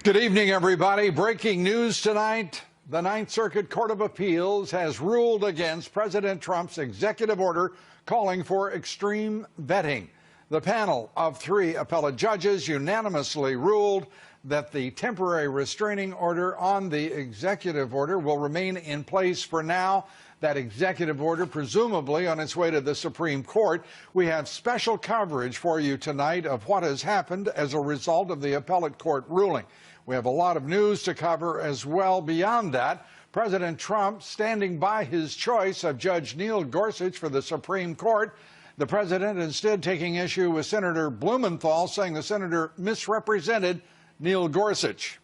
Good evening, everybody. Breaking news tonight. The Ninth Circuit Court of Appeals has ruled against President Trump's executive order calling for extreme vetting. The panel of 3 appellate judges unanimously ruled that the temporary restraining order on the executive order will remain in place for now. That executive order presumably on its way to the Supreme Court. We have special coverage for you tonight of what has happened as a result of the appellate court ruling. We have a lot of news to cover as well. Beyond that, President Trump standing by his choice of Judge Neil Gorsuch for the Supreme Court. The president instead taking issue with Senator Blumenthal, saying the senator misrepresented Neil Gorsuch.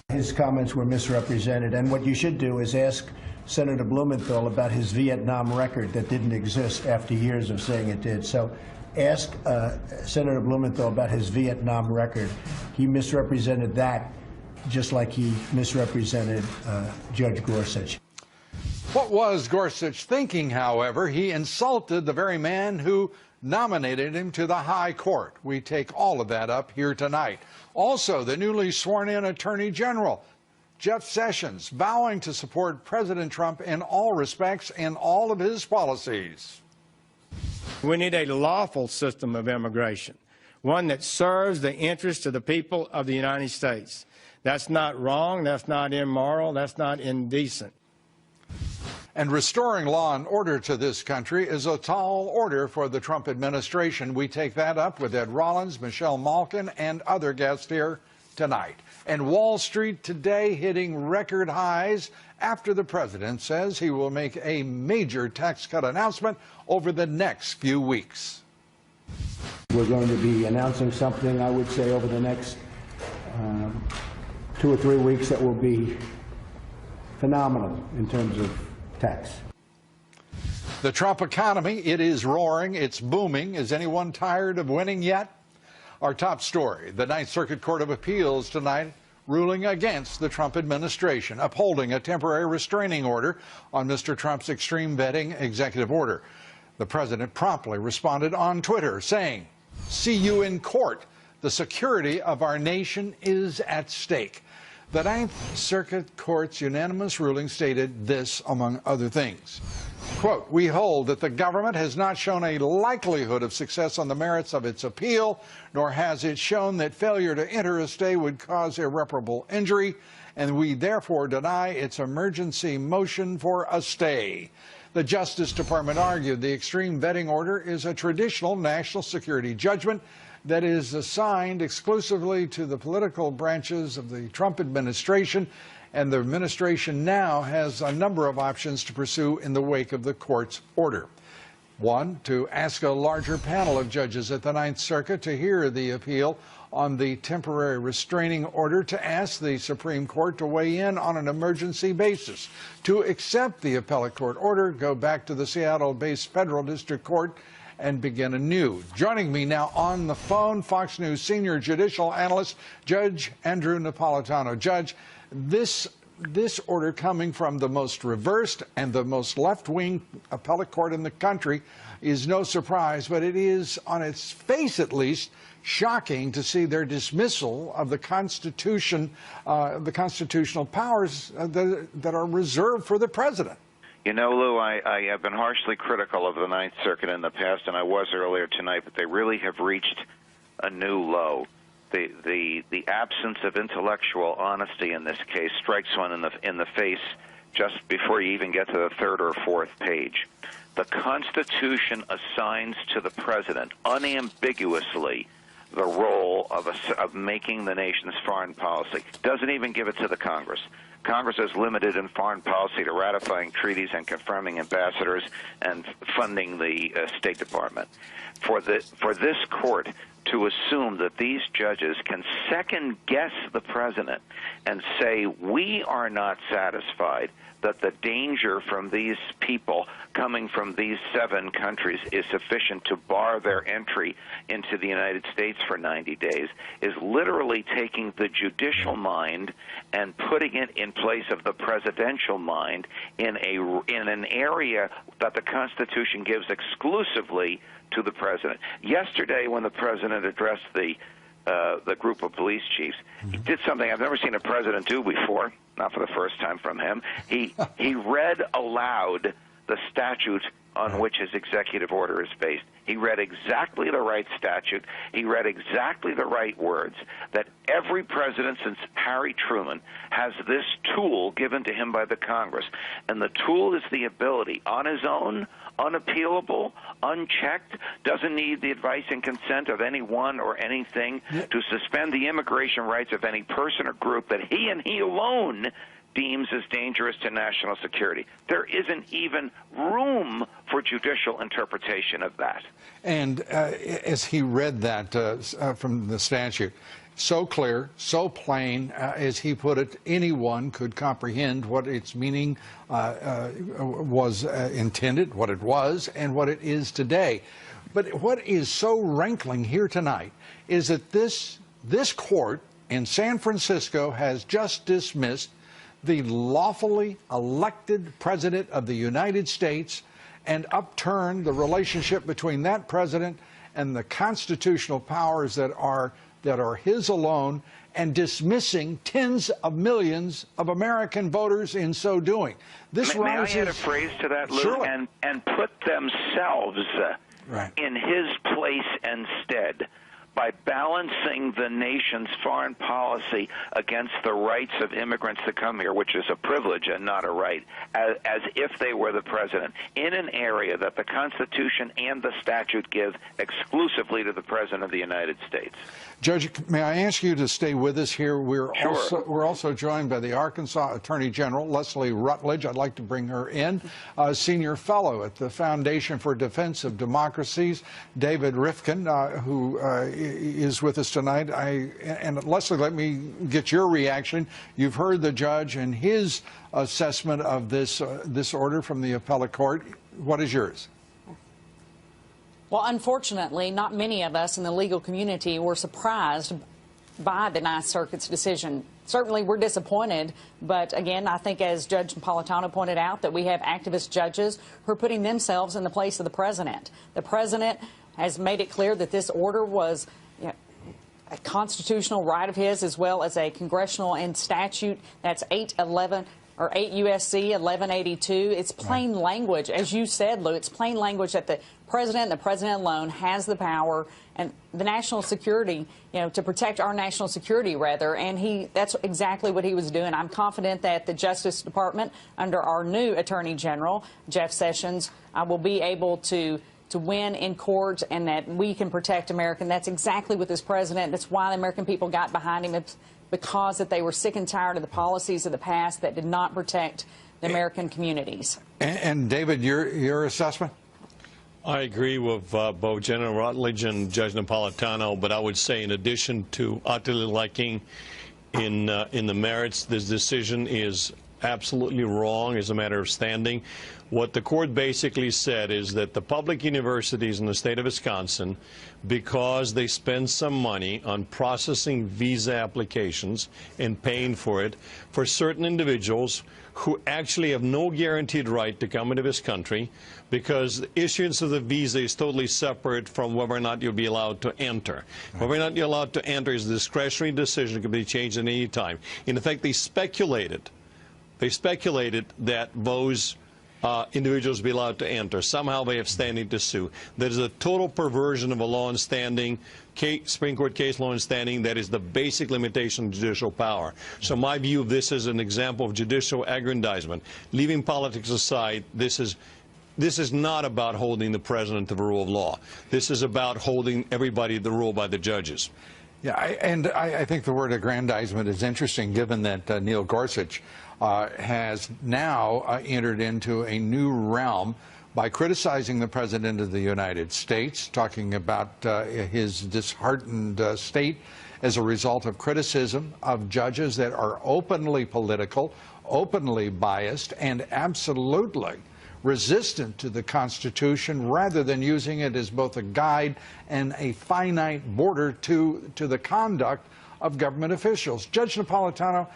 His comments were misrepresented, and what you should do is ask Senator Blumenthal about his Vietnam record that didn't exist after years of saying it did. So ask Senator Blumenthal about his Vietnam record. He misrepresented that just like he misrepresented Judge Gorsuch. What was Gorsuch thinking, however? He insulted the very man who nominated him to the high court. We take all of that up here tonight. Also, the newly sworn-in Attorney General, Jeff Sessions, vowing to support President Trump in all respects in all of his policies. We need a lawful system of immigration, one that serves the interests of the people of the United States. That's not wrong, that's not immoral, that's not indecent. And restoring law and order to this country is a tall order for the Trump administration. We take that up with Ed Rollins, Michelle Malkin, and other guests here tonight. And Wall Street today hitting record highs after the president says he will make a major tax cut announcement over the next few weeks. We're going to be announcing something, I would say, over the next 2 or 3 weeks that will be phenomenal in terms of tax. The Trump economy, it is roaring, it's booming. Is anyone tired of winning yet? Our top story, the Ninth Circuit Court of Appeals tonight ruling against the Trump administration, upholding a temporary restraining order on Mr. Trump's extreme vetting executive order. The president promptly responded on Twitter saying, "See you in court. The security of our nation is at stake." The Ninth Circuit Court's unanimous ruling stated this, among other things. Quote, "We hold that the government has not shown a likelihood of success on the merits of its appeal, nor has it shown that failure to enter a stay would cause irreparable injury, and we therefore deny its emergency motion for a stay." The Justice Department argued the extreme vetting order is a traditional national security judgment that is assigned exclusively to the political branches of the Trump administration, and the administration now has a number of options to pursue in the wake of the court's order. One, to ask a larger panel of judges at the Ninth Circuit to hear the appeal on the temporary restraining order, to ask the Supreme Court to weigh in on an emergency basis, to accept the appellate court order, go back to the Seattle-based federal district court, and begin anew. Joining me now on the phone, Fox News senior judicial analyst, Judge Andrew Napolitano. Judge, this order coming from the most reversed and the most left-wing appellate court in the country is no surprise, but it is, on its face at least, shocking to see their dismissal of the Constitution, the constitutional powers that are reserved for the president. You know, Lou, I have been harshly critical of the Ninth Circuit in the past, and I was earlier tonight, but they really have reached a new low. The absence of intellectual honesty in this case strikes one in the face just before you even get to the 3rd or 4th page. The Constitution assigns to the president unambiguously the role of making the nation's foreign policy. Doesn't even give it to the Congress. Congress is limited in foreign policy to ratifying treaties and confirming ambassadors and funding the State Department. For this court to assume that these judges can second-guess the president and say, we are not satisfied that the danger from these people coming from these 7 countries is sufficient to bar their entry into the United States for 90 days, is literally taking the judicial mind and putting it in place of the presidential mind in an area that the Constitution gives exclusively to the president. Yesterday, when the president addressed the the group of police chiefs. He did something I've never seen a president do before, not for the first time from him. He read aloud the statute on which his executive order is based. He read exactly the right statute. He read exactly the right words, that every president since Harry Truman has this tool given to him by the Congress. And the tool is the ability, on his own, unappealable, unchecked, doesn't need the advice and consent of anyone or anything, to suspend the immigration rights of any person or group that he and he alone deems as dangerous to national security. There isn't even room for judicial interpretation of that. And as he read that from the statute, so clear, so plain, as he put it, anyone could comprehend what its meaning was intended, what it was, and what it is today. But what is so rankling here tonight is that this court in San Francisco has just dismissed the lawfully elected president of the United States and upturned the relationship between that president and the constitutional powers that are his alone, and dismissing tens of millions of American voters in so doing. This may I add a phrase to that, Lou? Surely. And put themselves in his place instead, by balancing the nation's foreign policy against the rights of immigrants to come here, which is a privilege and not a right, as if they were the president, in an area that the Constitution and the statute give exclusively to the President of the United States. Judge, may I ask you to stay with us here? We're also joined by the Arkansas Attorney General, Leslie Rutledge. I'd like to bring her in. Senior Fellow at the Foundation for Defense of Democracies, David Rifkin, who is with us tonight. And Leslie, let me get your reaction. You've heard the judge and his assessment of this order from the appellate court. What is yours? Well, unfortunately, not many of us in the legal community were surprised by the Ninth Circuit's decision. Certainly, we're disappointed, but again, I think as Judge Napolitano pointed out, that we have activist judges who are putting themselves in the place of the president. The president has made it clear that this order was a constitutional right of his, as well as a congressional and statute. That's 8 U.S.C. 1182. It's plain language, as you said, Lou. It's plain language that the president alone has the power and the national security, to protect our national security, rather. And that's exactly what he was doing. I'm confident that the Justice Department, under our new Attorney General, Jeff Sessions, will be able to win in court, and that we can protect America. And that's exactly what this president, that's why the American people got behind him. It's because that they were sick and tired of the policies of the past that did not protect the American communities. And David, your assessment? I agree with both General Rutledge and Judge Napolitano, but I would say, in addition to utterly lacking in the merits, this decision is absolutely wrong as a matter of standing. What the court basically said is that the public universities in the state of Wisconsin, because they spend some money on processing visa applications and paying for it for certain individuals who actually have no guaranteed right to come into this country, because the issuance of the visa is totally separate from whether or not you'll be allowed to enter. Whether or not you're allowed to enter is a discretionary decision that can be changed at any time. In effect, they speculated that those individuals be allowed to enter. Somehow they have standing to sue. That is a total perversion of a law and standing, Supreme Court case law and standing. That is the basic limitation of judicial power. So my view of this is an example of judicial aggrandizement. Leaving politics aside, this is not about holding the president to the rule of law. This is about holding everybody to the rule by the judges. Yeah, I think the word aggrandizement is interesting, given that Neil Gorsuch has now entered into a new realm by criticizing the President of the United States, talking about his disheartened state as a result of criticism of judges that are openly political, openly biased, and absolutely resistant to the Constitution, rather than using it as both a guide and a finite border to the conduct of government officials. Judge Napolitano,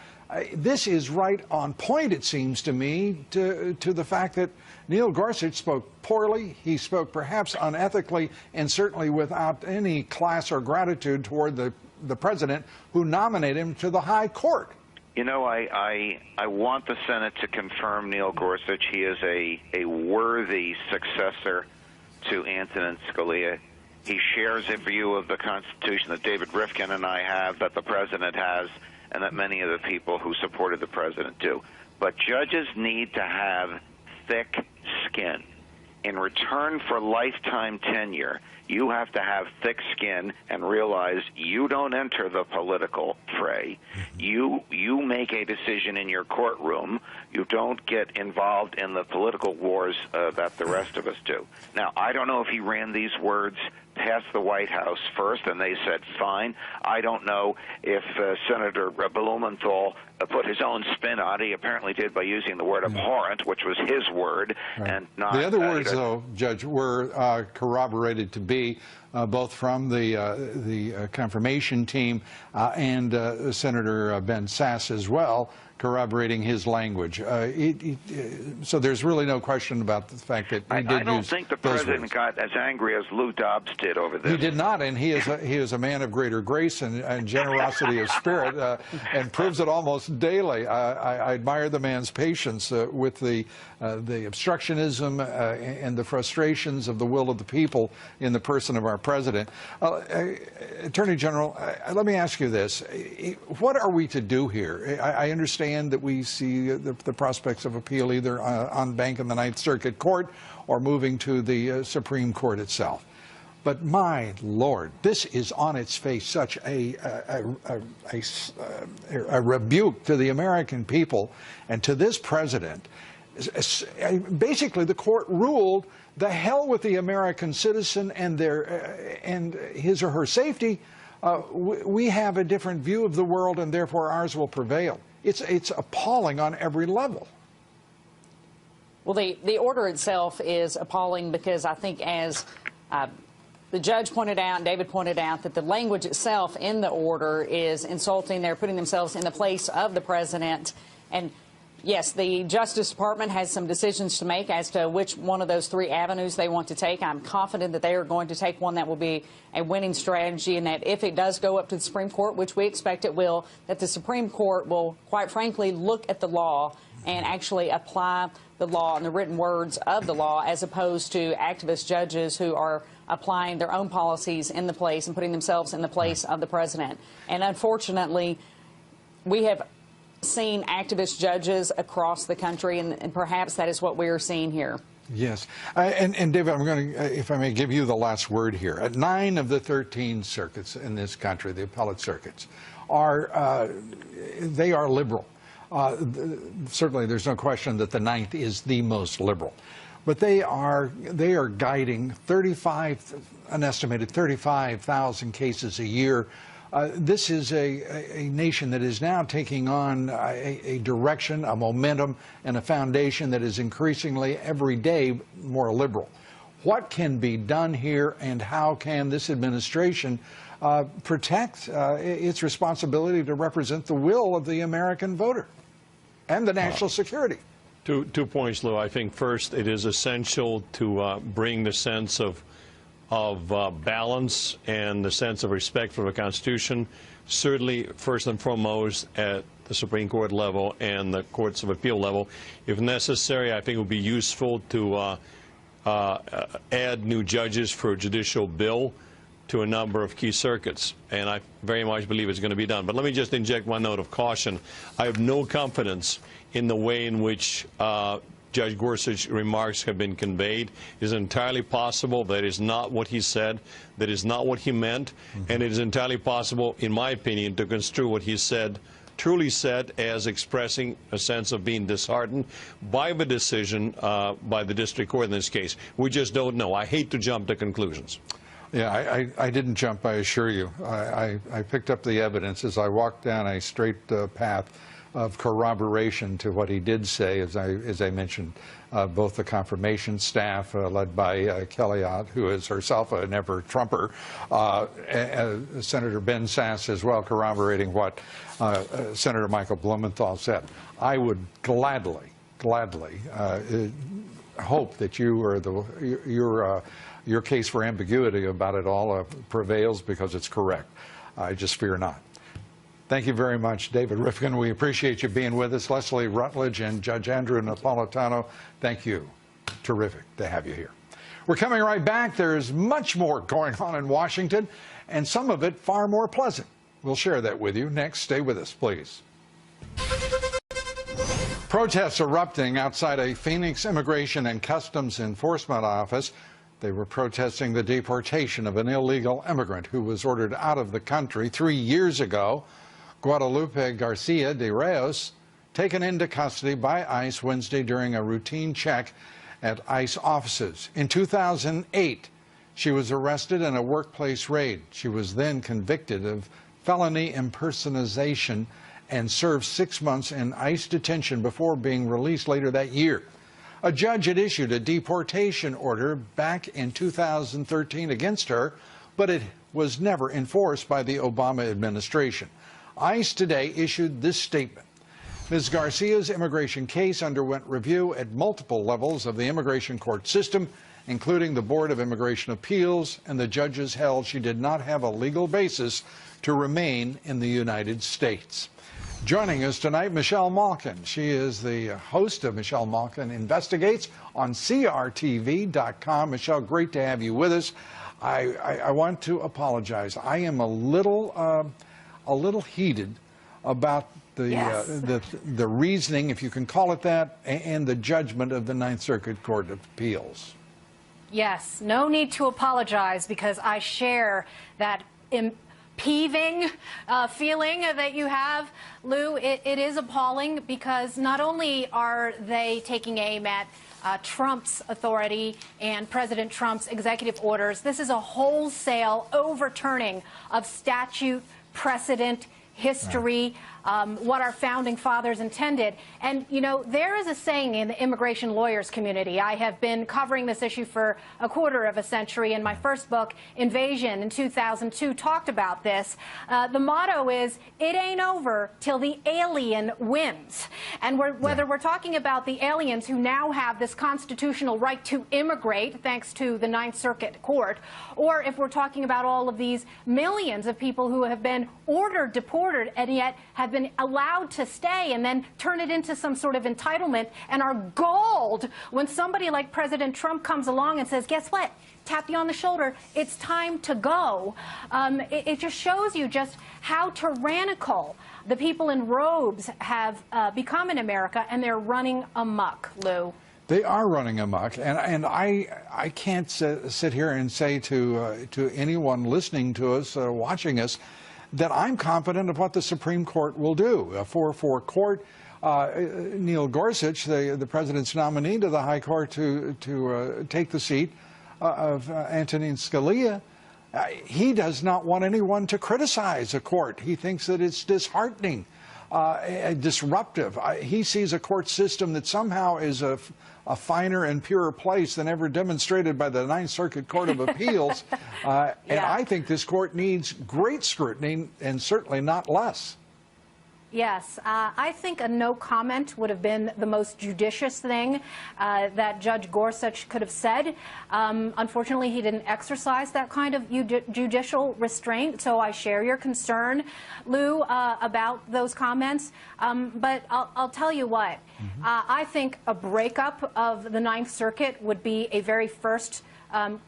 this is right on point, it seems to me, to the fact that Neil Gorsuch spoke poorly. He spoke perhaps unethically, and certainly without any class or gratitude toward the the president who nominated him to the high court. You know, I want the Senate to confirm Neil Gorsuch. He is a worthy successor to Antonin Scalia. He shares a view of the Constitution that David Rifkin and I have, that the president has, and that many of the people who supported the president do. But judges need to have thick skin. In return for lifetime tenure, you have to have thick skin and realize you don't enter the political fray. You make a decision in your courtroom. You don't get involved in the political wars that the rest of us do. Now, I don't know if he ran these words past the White House first, and they said fine. I don't know if Senator Blumenthal put his own spin on it. He apparently did by using the word abhorrent, which was his word, and not the other words, though, Judge, were corroborated to be both from the confirmation team and Senator Ben Sasse as well, corroborating his language. So there's really no question about the fact that he did use those words. I don't think the president got as angry as Lou Dobbs did over this. He did not, and he is a man of greater grace and generosity of spirit, and proves it almost daily. I admire the man's patience with the obstructionism and the frustrations of the will of the people in the person of our president. Attorney General, let me ask you this. What are we to do here? I understand that we see the prospects of appeal either en banc in the Ninth Circuit Court or moving to the Supreme Court itself. But my Lord, this is on its face such a rebuke to the American people and to this president. Basically, the court ruled the hell with the American citizen and his or her safety. We have a different view of the world, and therefore ours will prevail. It's appalling on every level. Well, the order itself is appalling because I think, as the judge pointed out and David pointed out, that the language itself in the order is insulting. They're putting themselves in the place of the president. And yes, the Justice Department has some decisions to make as to which one of those three avenues they want to take. I'm confident that they are going to take one that will be a winning strategy, and that if it does go up to the Supreme Court, which we expect it will, that the Supreme Court will, quite frankly, look at the law and actually apply the law and the written words of the law, as opposed to activist judges who are applying their own policies in the place and putting themselves in the place of the president. And unfortunately, we have seen activist judges across the country, and perhaps that is what we are seeing here. Yes. And David, I'm going to, if I may give you the last word here. At 9 of the 13 circuits in this country, the appellate circuits, they are liberal. Certainly, there's no question that the 9th is the most liberal. But they are guiding an estimated 35,000 cases a year. This is a nation that is now taking on a direction, a momentum, and a foundation that is increasingly every day more liberal. What can be done here, and how can this administration protect its responsibility to represent the will of the American voter and the national security? Two points, Lou. I think first, it is essential to bring the sense of balance and the sense of respect for the Constitution, certainly first and foremost at the Supreme Court level and the courts of appeal level. If necessary, I think it would be useful to add new judges for a judicial bill to a number of key circuits, and I very much believe it's going to be done. But let me just inject one note of caution. I have no confidence in the way in which Judge Gorsuch's remarks have been conveyed. It is entirely possible that is not what he said, that is not what he meant, and it is entirely possible, in my opinion, to construe what he said, truly said, as expressing a sense of being disheartened by the decision by the district court in this case. We just don't know. I hate to jump to conclusions. Yeah, I didn't jump, I assure you. I picked up the evidence as I walked down a straight path of corroboration to what he did say, as I mentioned, both the confirmation staff led by Kelly Ott, who is herself an ever-Trumper, Senator Ben Sasse as well, corroborating what Senator Michael Blumenthal said. I would gladly hope that your case for ambiguity about it all prevails, because it's correct. I just fear not. Thank you very much, David Rifkin. We appreciate you being with us. Leslie Rutledge and Judge Andrew Napolitano, thank you. Terrific to have you here. We're coming right back. There's much more going on in Washington, and some of it far more pleasant. We'll share that with you next. Stay with us, please. Protests erupting outside a Phoenix Immigration and Customs Enforcement office. They were protesting the deportation of an illegal immigrant who was ordered out of the country 3 years ago. Guadalupe Garcia de Reos, taken into custody by ICE Wednesday during a routine check at ICE offices. In 2008, she was arrested in a workplace raid. She was then convicted of felony impersonation and served 6 months in ICE detention before being released later that year. A judge had issued a deportation order back in 2013 against her, but it was never enforced by the Obama administration. ICE today issued this statement. Ms. Garcia's immigration case underwent review at multiple levels of the immigration court system, including the Board of Immigration Appeals, and the judges held she did not have a legal basis to remain in the United States. Joining us tonight, Michelle Malkin. She is the host of Michelle Malkin Investigates on CRTV.com. Michelle, great to have you with us. I want to apologize. I am a little heated about the reasoning, if you can call it that, and the judgment of the Ninth Circuit Court of Appeals. Yes, no need to apologize, because I share that peeving feeling that you have, Lou. It is appalling, because not only are they taking aim at Trump's authority and President Trump's executive orders, this is a wholesale overturning of statute, precedent, history, what our founding fathers intended. And, you know, there is a saying in the immigration lawyers community. I have been covering this issue for a quarter of a century, and my first book, Invasion, in 2002, talked about this. The motto is, it ain't over till the alien wins. And whether we're talking about the aliens who now have this constitutional right to immigrate, thanks to the Ninth Circuit Court, or if we're talking about all of these millions of people who have been ordered deported and yet have been allowed to stay, and then turn it into some sort of entitlement and are galled when somebody like President Trump comes along and says, guess what? Tap you on the shoulder. It's time to go. It just shows you just how tyrannical the people in robes have become in America, and they're running amok, Lou. They are running amok, and I can't sit here and say to anyone listening to us, watching us, that I'm confident of what the Supreme Court will do. A 4-4 court, Neil Gorsuch, the president's nominee to the High Court to take the seat of Antonin Scalia, he does not want anyone to criticize a court. He thinks that it's disheartening, disruptive. He sees a court system that somehow is a finer and purer place than ever demonstrated by the Ninth Circuit Court of Appeals. And I think this court needs great scrutiny, and certainly not less. Yes, I think a no comment would have been the most judicious thing that Judge Gorsuch could have said. Unfortunately, he didn't exercise that kind of judicial restraint, so I share your concern, Lou, about those comments. But I'll tell you what, I think a breakup of the Ninth Circuit would be a very first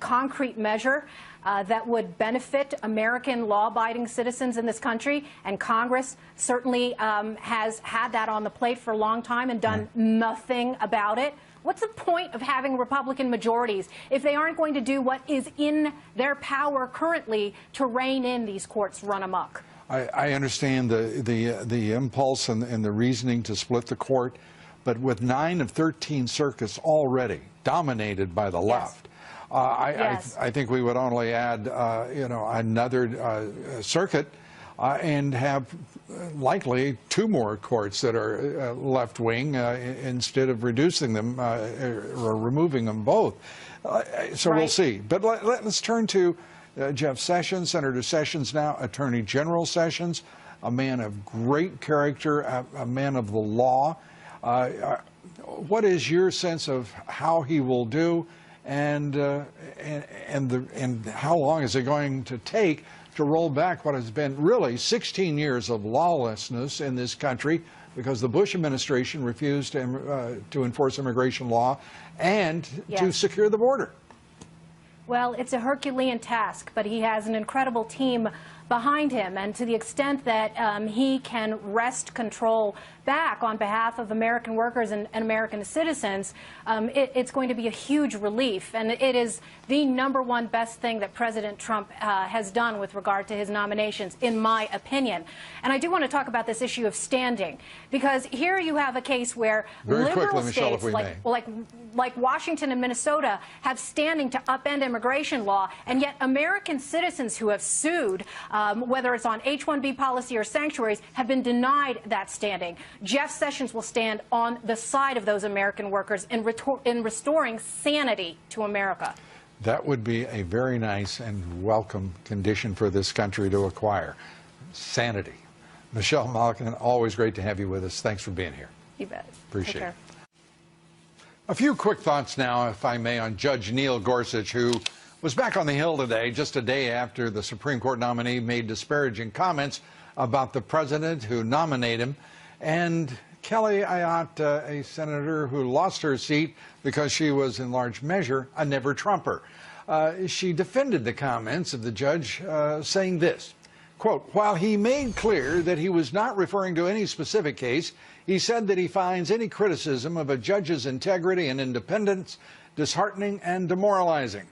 concrete measure that would benefit American law-abiding citizens in this country, and Congress certainly has had that on the plate for a long time and done nothing about it. What's the point of having Republican majorities if they aren't going to do what is in their power currently to rein in these courts run amok? I understand the impulse and the reasoning to split the court, but with 9 of 13 circuits already dominated by the left, I think we would only add, another circuit and have likely 2 more courts that are left-wing instead of reducing them or removing them both. So we'll see. But let's turn to Jeff Sessions, Senator Sessions now, Attorney General Sessions, a man of great character, a man of the law. What is your sense of how he will do? And how long is it going to take to roll back what has been really 16 years of lawlessness in this country because the Bush administration refused to enforce immigration law and to secure the border. Well, it's a Herculean task, but he has an incredible team behind him, and to the extent that he can wrest control back on behalf of American workers and American citizens, it's going to be a huge relief, and it is the #1 best thing that President Trump has done with regard to his nominations, in my opinion. And I do want to talk about this issue of standing, because here you have a case where liberal states like Washington and Minnesota have standing to upend immigration law, and yet American citizens who have sued, whether it's on H-1B policy or sanctuaries, have been denied that standing. Jeff Sessions will stand on the side of those American workers in restoring sanity to America. That would be a very nice and welcome condition for this country to acquire. Sanity. Michelle Malkin, always great to have you with us. Thanks for being here. You bet. Appreciate it. A few quick thoughts now, if I may, on Judge Neil Gorsuch, who was back on the Hill today, just a day after the Supreme Court nominee made disparaging comments about the president who nominated him, and Kelly Ayotte, a senator who lost her seat because she was, in large measure, a never-Trumper. She defended the comments of the judge, saying this, quote, while he made clear that he was not referring to any specific case, he said that he finds any criticism of a judge's integrity and independence disheartening and demoralizing.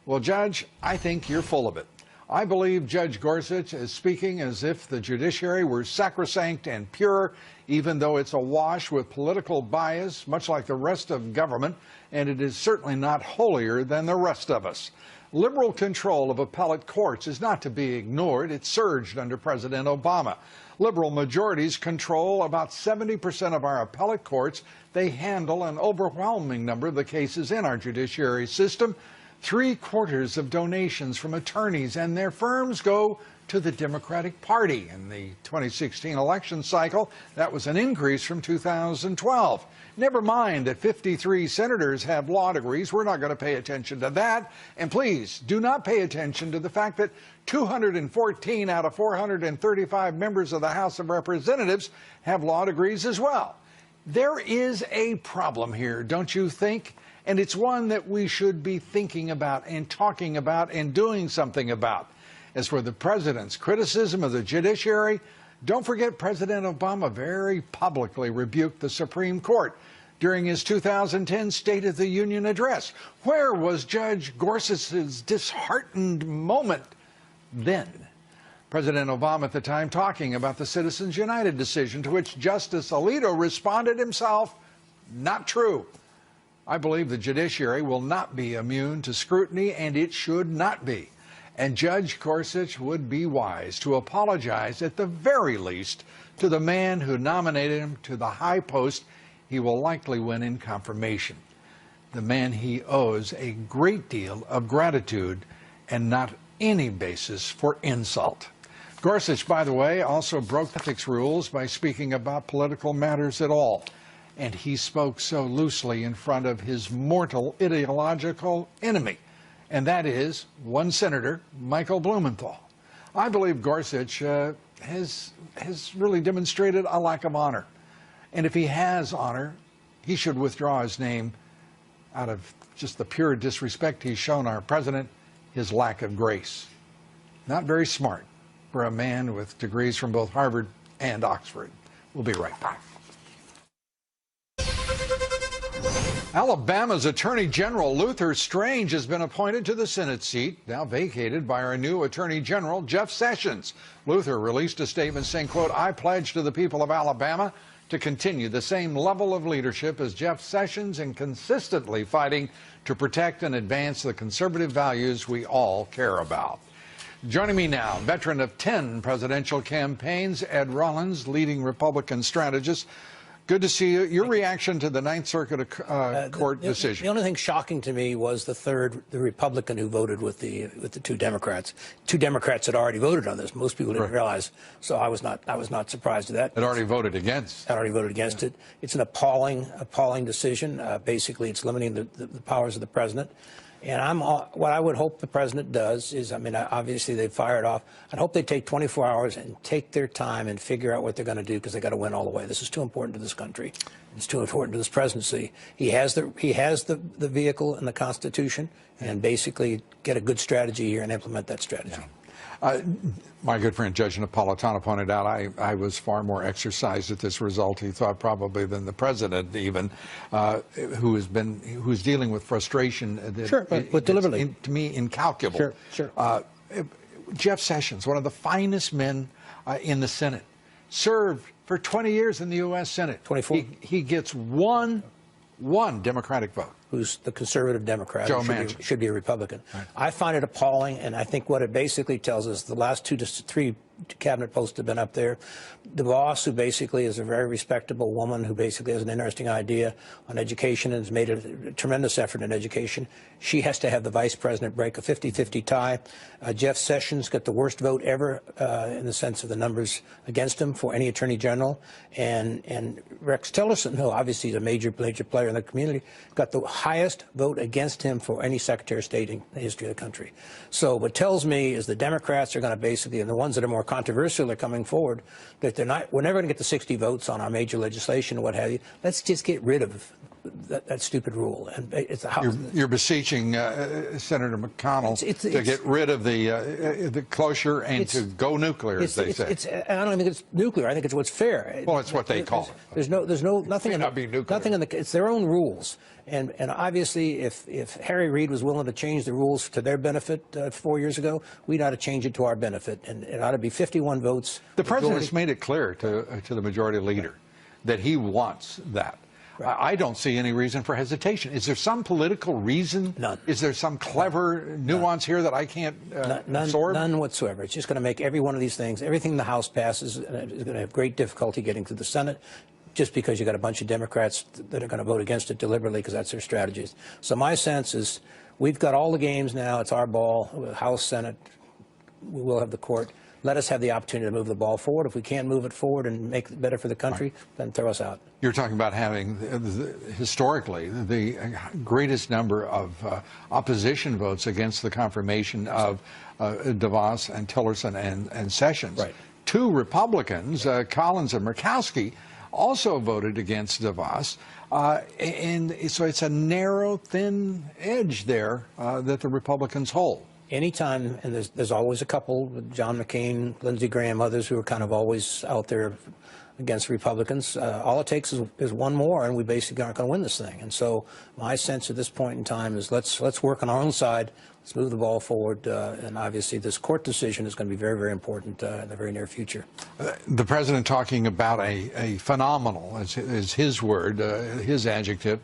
Well, Judge, I think you're full of it. I believe Judge Gorsuch is speaking as if the judiciary were sacrosanct and pure, even though it's awash with political bias, much like the rest of government, and it is certainly not holier than the rest of us. Liberal control of appellate courts is not to be ignored. It surged under President Obama. Liberal majorities control about 70% of our appellate courts. They handle an overwhelming number of the cases in our judiciary system. 3/4 of donations from attorneys and their firms go to the Democratic Party. In the 2016 election cycle, that was an increase from 2012. Never mind that 53 senators have law degrees. We're not going to pay attention to that. And please do not pay attention to the fact that 214 out of 435 members of the House of Representatives have law degrees as well. There is a problem here, don't you think? And it's one that we should be thinking about and talking about and doing something about. As for the president's criticism of the judiciary, don't forget President Obama very publicly rebuked the Supreme Court during his 2010 State of the Union address. Where was Judge Gorsuch's disheartened moment then? President Obama at the time talking about the Citizens United decision, to which Justice Alito responded himself, not true. I believe the judiciary will not be immune to scrutiny, and it should not be. And Judge Gorsuch would be wise to apologize at the very least to the man who nominated him to the high post he will likely win in confirmation. The man he owes a great deal of gratitude and not any basis for insult. Gorsuch, by the way, also broke ethics rules by speaking about political matters at all. And he spoke so loosely in front of his mortal ideological enemy, and that is one senator, Michael Blumenthal. I believe Gorsuch has really demonstrated a lack of honor. And if he has honor, he should withdraw his name out of just the pure disrespect he's shown our president, his lack of grace. Not very smart for a man with degrees from both Harvard and Oxford. We'll be right back. Alabama's Attorney General Luther Strange has been appointed to the Senate seat, now vacated by our new Attorney General, Jeff Sessions. Luther released a statement saying, quote, I pledge to the people of Alabama to continue the same level of leadership as Jeff Sessions in consistently fighting to protect and advance the conservative values we all care about. Joining me now, veteran of 10 presidential campaigns, Ed Rollins, leading Republican strategist. Good to see you. Your reaction to the Ninth Circuit Court decision? The only thing shocking to me was the Republican who voted with the two Democrats. Two Democrats had already voted on this. Most people didn't realize, so I was not surprised at that. Had already voted against. Had already voted against it. It's an appalling decision. Basically, it's limiting the powers of the president. And what I would hope the president does is, I mean, obviously they fired off. I'd hope they take 24 hours and take their time and figure out what they're going to do, because they got to win all the way. This is too important to this country. It's too important to this presidency. He has the vehicle and the Constitution, and basically get a good strategy here and implement that strategy. Yeah. My good friend Judge Napolitano pointed out I was far more exercised at this result, he thought, probably than the president even, who's dealing with frustration that sure, but deliberately, to me, incalculable. Sure. Jeff Sessions, one of the finest men in the Senate, served for 20 years in the U.S. Senate. 24. He gets one Democratic vote. Who's the conservative Democrat, Joe should be a Republican. Right. I find it appalling, and I think what it basically tells us, the last 2 to 3 cabinet posts have been up there. Dobbs, who basically is a very respectable woman, who basically has an interesting idea on education and has made a tremendous effort in education. She has to have the vice president break a 50-50 tie. Jeff Sessions got the worst vote ever in the sense of the numbers against him for any attorney general. And Rex Tillerson, who obviously is a major player in the community, got the highest vote against him for any Secretary of State in the history of the country. So what tells me is the Democrats are going to basically, and the ones that are more controversial are coming forward, that we're never going to get the 60 votes on our major legislation or what have you. Let's just get rid of that stupid rule. And it's a house. You're beseeching Senator McConnell to get rid of the closure and to go nuclear, as they say. I don't think it's nuclear. I think it's what's fair. Well, it's what they call it. There's nothing in it's their own rules. And obviously, if Harry Reid was willing to change the rules to their benefit 4 years ago, we'd ought to change it to our benefit, and it ought to be 51 votes. The president has made it clear to the majority leader that he wants that. Right. I don't see any reason for hesitation. Is there some political reason? None. Is there some clever nuance here that I can't absorb? None whatsoever. It's just going to make every one of these things, everything the House passes, is going to have great difficulty getting to the Senate, just because you got a bunch of Democrats that are going to vote against it deliberately because that's their strategies. So my sense is we've got all the games now. It's our ball. House, Senate, we will have the court. Let us have the opportunity to move the ball forward. If we can't move it forward and make it better for the country, then throw us out. You're talking about having, historically, the greatest number of opposition votes against the confirmation of Dobbs and Tillerson and Sessions. Right. 2 Republicans, Collins and Murkowski, also voted against Dobbs. And so it's a narrow, thin edge there that the Republicans hold. Anytime, and there's always a couple, John McCain, Lindsey Graham, others who are kind of always out there against Republicans. All it takes is one more, and we basically aren't going to win this thing. And so my sense at this point in time is let's work on our own side. Let's move the ball forward. And obviously this court decision is going to be very, very important in the very near future. The president talking about a phenomenal, is his word, his adjective,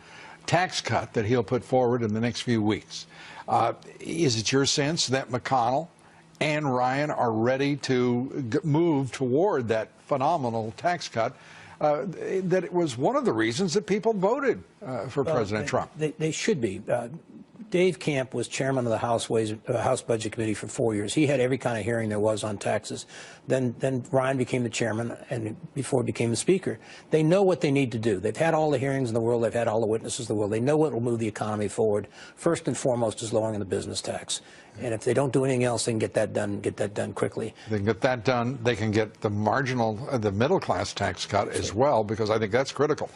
tax cut that he'll put forward in the next few weeks. Is it your sense that McConnell and Ryan are ready to move toward that phenomenal tax cut, that it was one of the reasons that people voted for President Trump? They should be. Dave Camp was chairman of the House Budget Committee for 4 years. He had every kind of hearing there was on taxes. Then Ryan became the chairman, and before he became the speaker. They know what they need to do. They've had all the hearings in the world. They've had all the witnesses in the world. They know what will move the economy forward. First and foremost is lowering the business tax. And if they don't do anything else, they can get that done quickly. They can get that done. They can get the the middle class tax cut as well, because I think that's critical.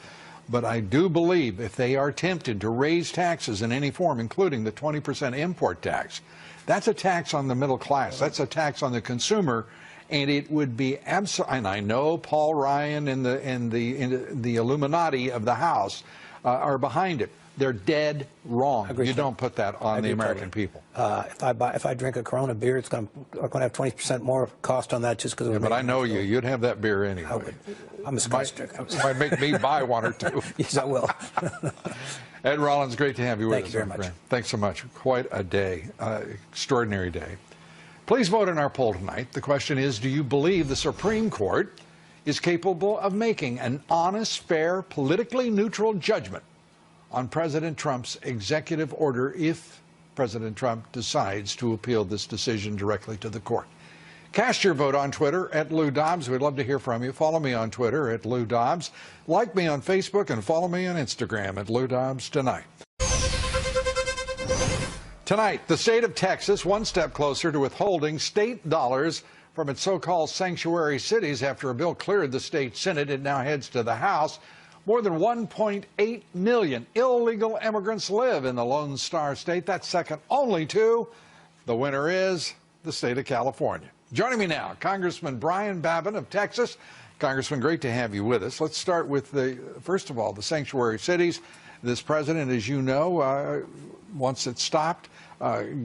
But I do believe if they are tempted to raise taxes in any form, including the 20% import tax, that's a tax on the middle class. That's a tax on the consumer, and it would be absolutely. And I know Paul Ryan and the Illuminati of the House are behind it. They're dead wrong. You don't put that on the American people. If I drink a Corona beer, it's going to have 20% more cost on that just because. Yeah, but I know you. You'd have that beer anyway. I'm a Scotch drinker. Might make me buy one or two. Yes, I will. Ed Rollins, great to have you with us. Thank you very much. Thanks so much. Quite a day, extraordinary day. Please vote in our poll tonight. The question is, do you believe the Supreme Court is capable of making an honest, fair, politically neutral judgment on President Trump's executive order if President Trump decides to appeal this decision directly to the court? Cast your vote on Twitter at Lou Dobbs. We'd love to hear from you. Follow me on Twitter at Lou Dobbs. Like me on Facebook and follow me on Instagram at Lou Dobbs Tonight. Tonight, the state of Texas one step closer to withholding state dollars from its so-called sanctuary cities after a bill cleared the state Senate. It now heads to the House. More than 1.8 million illegal immigrants live in the Lone Star State. That's second only to the winner is the state of California. Joining me now, Congressman Brian Babin of Texas. Congressman, great to have you with us. Let's start with first of all, the sanctuary cities. This president, as you know, wants it stopped.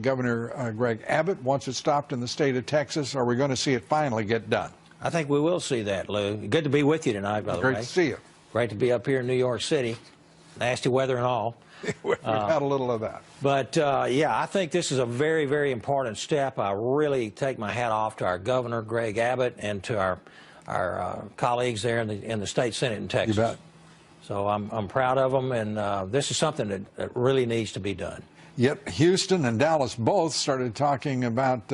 Governor Greg Abbott wants it stopped in the state of Texas. Are we going to see it finally get done? I think we will see that, Lou. Good to be with you tonight, by the way. Great to see you. Great to be up here in New York City. Nasty weather and all. We've had a little of that. But, yeah, I think this is a very, very important step. I really take my hat off to our governor, Greg Abbott, and to our colleagues there in the state Senate in Texas. You bet. So I'm proud of them, and this is something that really needs to be done. Yet Houston and Dallas both started talking about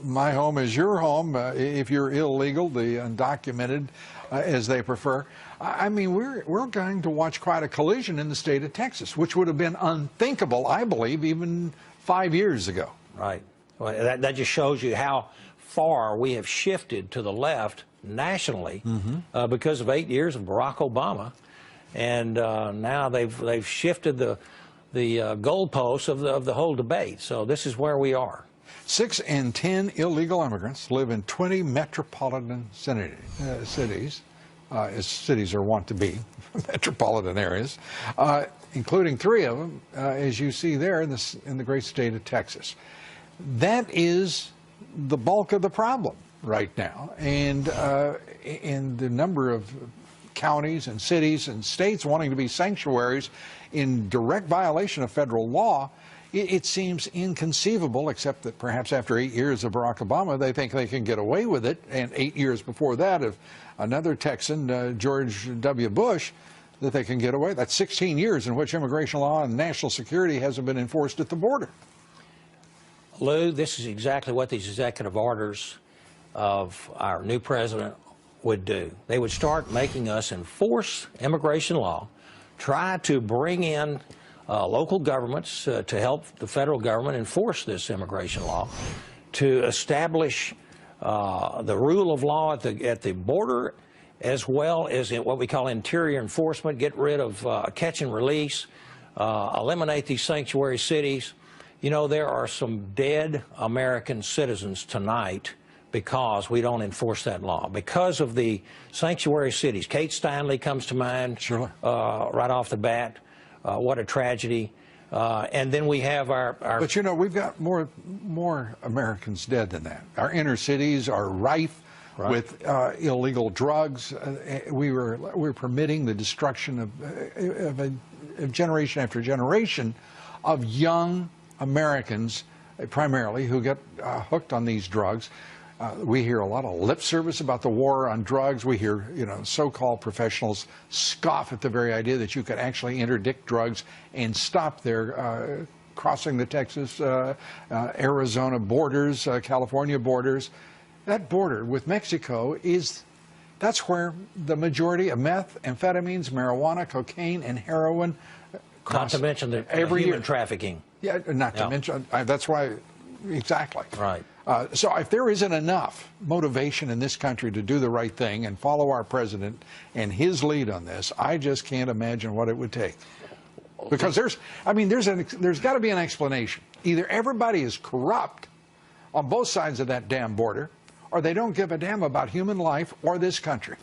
my home is your home if you're illegal, the undocumented, as they prefer. I mean, we're going to watch quite a collision in the state of Texas, which would have been unthinkable, I believe, even 5 years ago. Right. Well, that just shows you how far we have shifted to the left nationally because of 8 years of Barack Obama, and now they've shifted the goalposts of the whole debate. So this is where we are. 6 in 10 illegal immigrants live in 20 metropolitan cities, as cities are wont to be, metropolitan areas, including 3 of them, as you see there in the great state of Texas. That is the bulk of the problem right now, and the number of counties and cities and states wanting to be sanctuaries in direct violation of federal law, it seems inconceivable, except that perhaps after 8 years of Barack Obama, they think they can get away with it, and 8 years before that of another Texan, George W. Bush, that they can get away. That's 16 years in which immigration law and national security hasn't been enforced at the border. Lou, this is exactly what these executive orders of our new president would do. They would start making us enforce immigration law, try to bring in local governments to help the federal government enforce this immigration law, to establish the rule of law at the border, as well as in what we call interior enforcement, get rid of catch and release, eliminate these sanctuary cities. You know, there are some dead American citizens tonight because we don't enforce that law, because of the sanctuary cities. Kate Stanley comes to mind. Sure. Right off the bat. What a tragedy. And then we have our... But, you know, we've got more Americans dead than that. Our inner cities are rife with illegal drugs. We're permitting the destruction of generation after generation of young Americans, primarily, who get hooked on these drugs. We hear a lot of lip service about the war on drugs. We hear, you know, so-called professionals scoff at the very idea that you could actually interdict drugs and stop their crossing the Texas, Arizona borders, California borders. That border with Mexico that's where the majority of meth, amphetamines, marijuana, cocaine, and heroin cross. Not to mention the human trafficking. Yeah, not to mention, that's why, exactly. Right. So if there isn't enough motivation in this country to do the right thing and follow our president and his lead on this, I just can't imagine what it would take. Because there's got to be an explanation. Either everybody is corrupt on both sides of that damn border, or they don't give a damn about human life or this country.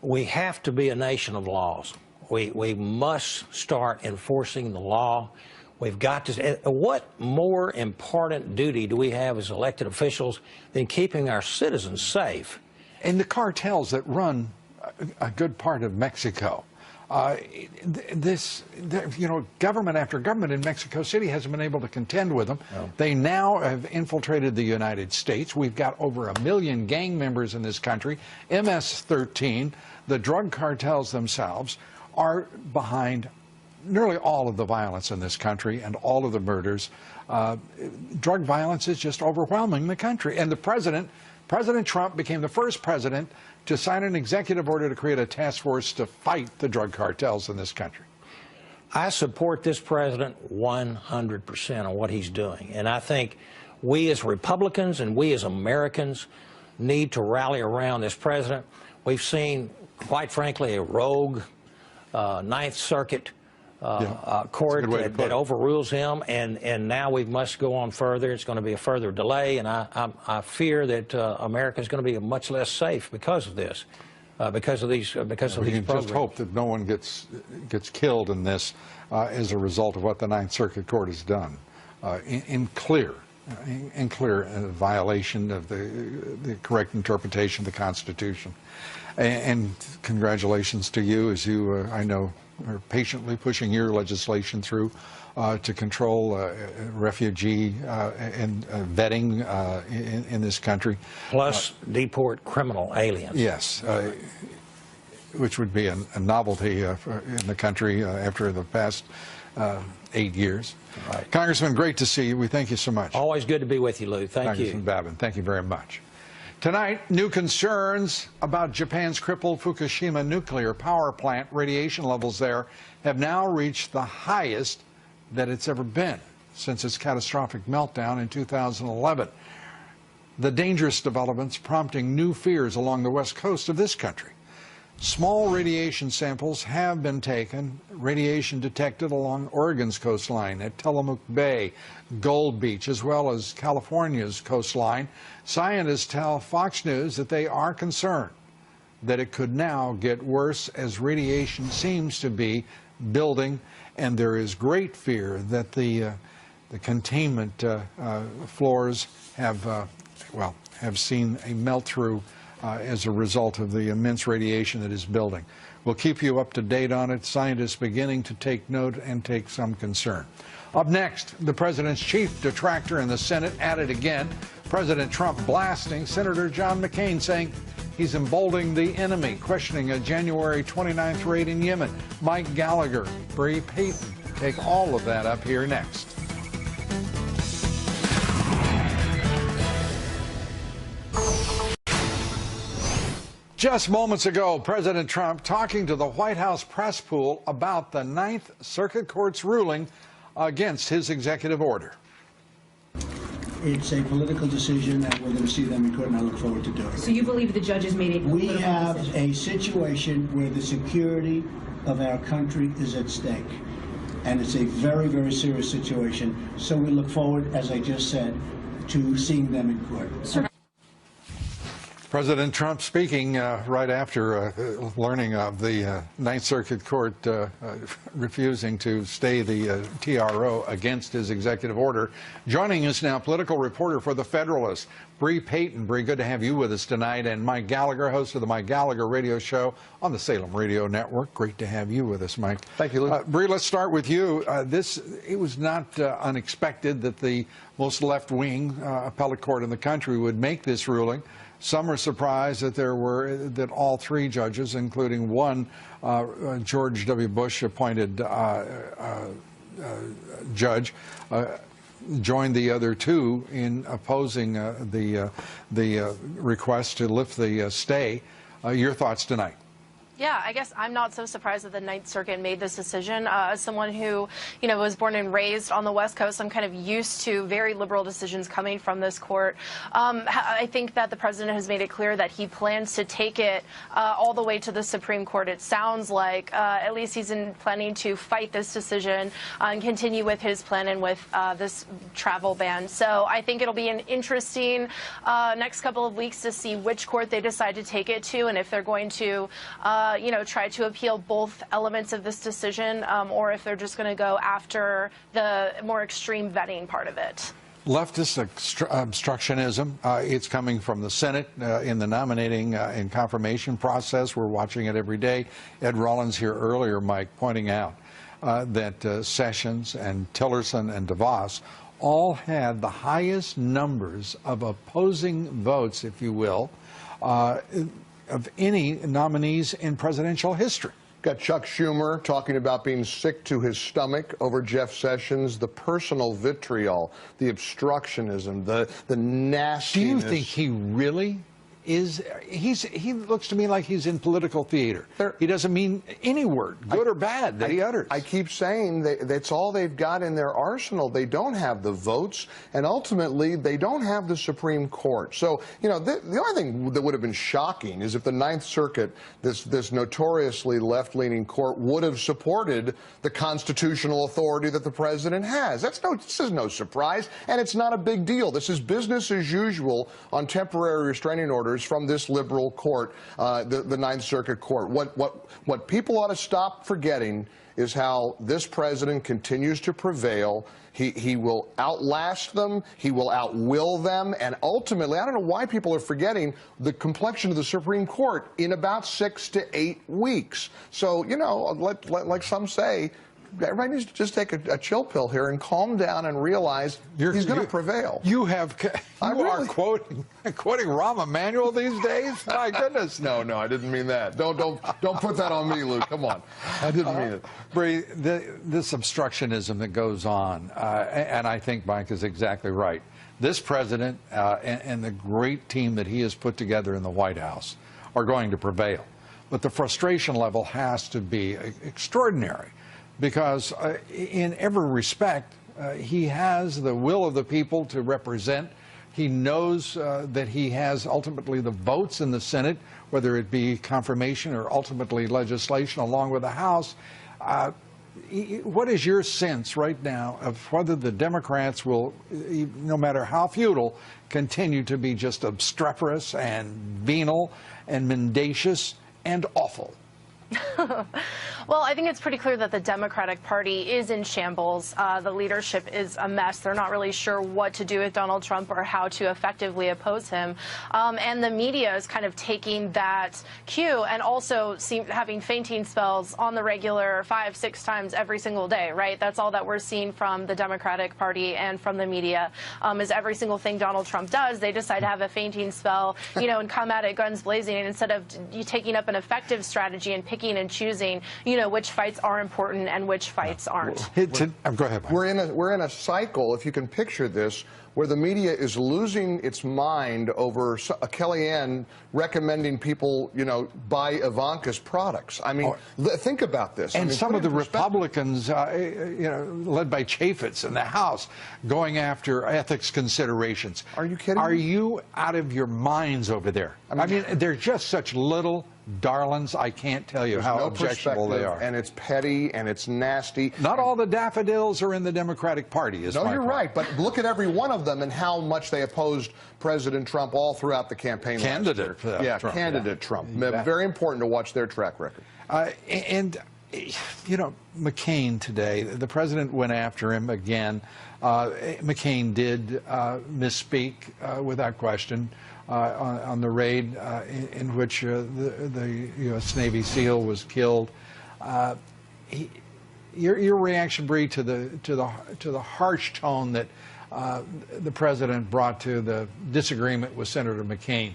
We have to be a nation of laws. We must start enforcing the law. We've got to. What more important duty do we have as elected officials than keeping our citizens safe? And the cartels that run a good part of Mexico, government after government in Mexico City hasn't been able to contend with them. No. They now have infiltrated the United States. We've got over 1 million gang members in this country. MS-13, the drug cartels themselves, are behind nearly all of the violence in this country and all of the murders. Drug violence is just overwhelming the country. And the President Trump became the first president to sign an executive order to create a task force to fight the drug cartels in this country. I support this president 100% on what he's doing. And I think we as Republicans and we as Americans need to rally around this president. We've seen, quite frankly, a rogue Ninth Circuit court that overrules him, and now we must go on further. It's going to be a further delay, and I fear that America is going to be much less safe because of this, because of these programs. Just hope that no one gets killed in this as a result of what the Ninth Circuit Court has done in clear violation of the correct interpretation of the Constitution. And congratulations to you, as you, I know, are patiently pushing your legislation through to control refugee and vetting in this country. Plus deport criminal aliens. Yes, which would be a novelty in the country after the past 8 years. Right. Congressman, great to see you. We thank you so much. Always good to be with you, Lou. Thank you. Congressman Babin, thank you very much. Tonight, new concerns about Japan's crippled Fukushima nuclear power plant. Radiation levels there have now reached the highest that it's ever been since its catastrophic meltdown in 2011. The dangerous developments prompting new fears along the west coast of this country. Small radiation samples have been taken, radiation detected along Oregon's coastline at Tillamook Bay, Gold Beach, as well as California's coastline. Scientists tell Fox News that they are concerned that it could now get worse as radiation seems to be building, and there is great fear that the containment floors have seen a melt-through as a result of the immense radiation that is building. We'll keep you up to date on it. Scientists beginning to take note and take some concern. Up next, the president's chief detractor in the Senate at it again. President Trump blasting Senator John McCain, saying he's emboldening the enemy, questioning a January 29th raid in Yemen. Mike Gallagher, Bree Payton, take all of that up here next. Just moments ago, President Trump talking to the White House press pool about the Ninth Circuit Court's ruling against his executive order. It's a political decision, and we're going to see them in court, and I look forward to doing it. So you believe the judges made a political decision? We have a situation where the security of our country is at stake, and it's a very, very serious situation. So we look forward, as I just said, to seeing them in court. Sir. President Trump speaking right after learning of the Ninth Circuit Court refusing to stay the TRO against his executive order. Joining us now, political reporter for The Federalist, Bree Payton. Bree, good to have you with us tonight. And Mike Gallagher, host of the Mike Gallagher radio show on the Salem Radio Network. Great to have you with us, Mike. Thank you, Lou. Bree, let's start with you. It was not unexpected that the most left-wing appellate court in the country would make this ruling. Some are surprised that all three judges, including one George W. Bush appointed judge, joined the other two in opposing the request to lift the stay. Your thoughts tonight? Yeah, I guess I'm not so surprised that the Ninth Circuit made this decision. As someone who, was born and raised on the West Coast, I'm kind of used to very liberal decisions coming from this court. I think that the president has made it clear that he plans to take it all the way to the Supreme Court. It sounds like at least he's planning to fight this decision and continue with his plan and with this travel ban. So I think it'll be an interesting next couple of weeks to see which court they decide to take it to, and if they're going to try to appeal both elements of this decision, or if they're just going to go after the more extreme vetting part of it. Leftist obstructionism, it's coming from the Senate in the nominating and confirmation process. We're watching it every day. Ed Rollins here earlier, Mike, pointing out that Sessions and Tillerson and DeVos all had the highest numbers of opposing votes, if you will, of any nominees in presidential history. Got Chuck Schumer talking about being sick to his stomach over Jeff Sessions, the personal vitriol, the obstructionism, the nastiness. Do you think he really he looks to me like he's in political theater. He doesn't mean any word, good or bad, that he utters. I keep saying that's all they've got in their arsenal. They don't have the votes, and ultimately they don't have the Supreme Court. So, you know, the only thing that would have been shocking is if the Ninth Circuit, this notoriously left-leaning court, would have supported the constitutional authority that the president has. This is no surprise, and it's not a big deal. This is business as usual on temporary restraining orders from this liberal court, the Ninth Circuit Court. What people ought to stop forgetting is how this president continues to prevail. He will outlast them, he will outwill them, and ultimately, I don't know why people are forgetting the complexion of the Supreme Court in about 6 to 8 weeks. So, you know, like some say, everybody needs to just take a chill pill here and calm down and realize he's going to prevail. You are quoting Rahm Emanuel these days? My goodness. No, I didn't mean that. Don't put that on me, Luke. Come on. I didn't mean it. Bree, this obstructionism that goes on, and I think Mike is exactly right. This president and the great team that he has put together in the White House are going to prevail. But the frustration level has to be extraordinary. Because in every respect, he has the will of the people to represent. He knows that he has ultimately the votes in the Senate, whether it be confirmation or ultimately legislation along with the House. What is your sense right now of whether the Democrats will, no matter how futile, continue to be just obstreperous and venal and mendacious and awful? Well, I think it's pretty clear that the Democratic Party is in shambles. The leadership is a mess. They're not really sure what to do with Donald Trump or how to effectively oppose him. And the media is kind of taking that cue and also having fainting spells on the regular 5, 6 times every single day, right? That's all that we're seeing from the Democratic Party and from the media, is every single thing Donald Trump does, they decide to have a fainting spell, you know, and come at it guns blazing. And instead of taking up an effective strategy and picking and choosing, you know, which fights are important and which fights aren't. Go ahead, Mike. We're in a cycle, if you can picture this, where the media is losing its mind over Kellyanne recommending people, you know, buy Ivanka's products. I mean, think about this. And some of the Republicans, you know, led by Chaffetz in the House, going after ethics considerations. Are you kidding me? Are you out of your minds over there? I mean, they're just such little darlings. I can't tell you how objectionable they are. And it's petty and it's nasty. Not all the daffodils are in the Democratic Party, is my point. No, you're right. But look at every one of them and how much they opposed President Trump all throughout the campaign. Candidate Trump. Candidate Trump. Very important to watch their track record. And, you know, McCain today, the president went after him again. McCain did misspeak without question on the raid in which the U.S. Navy SEAL was killed. Your reaction, Bree, to the harsh tone that the president brought to the disagreement with Senator McCain?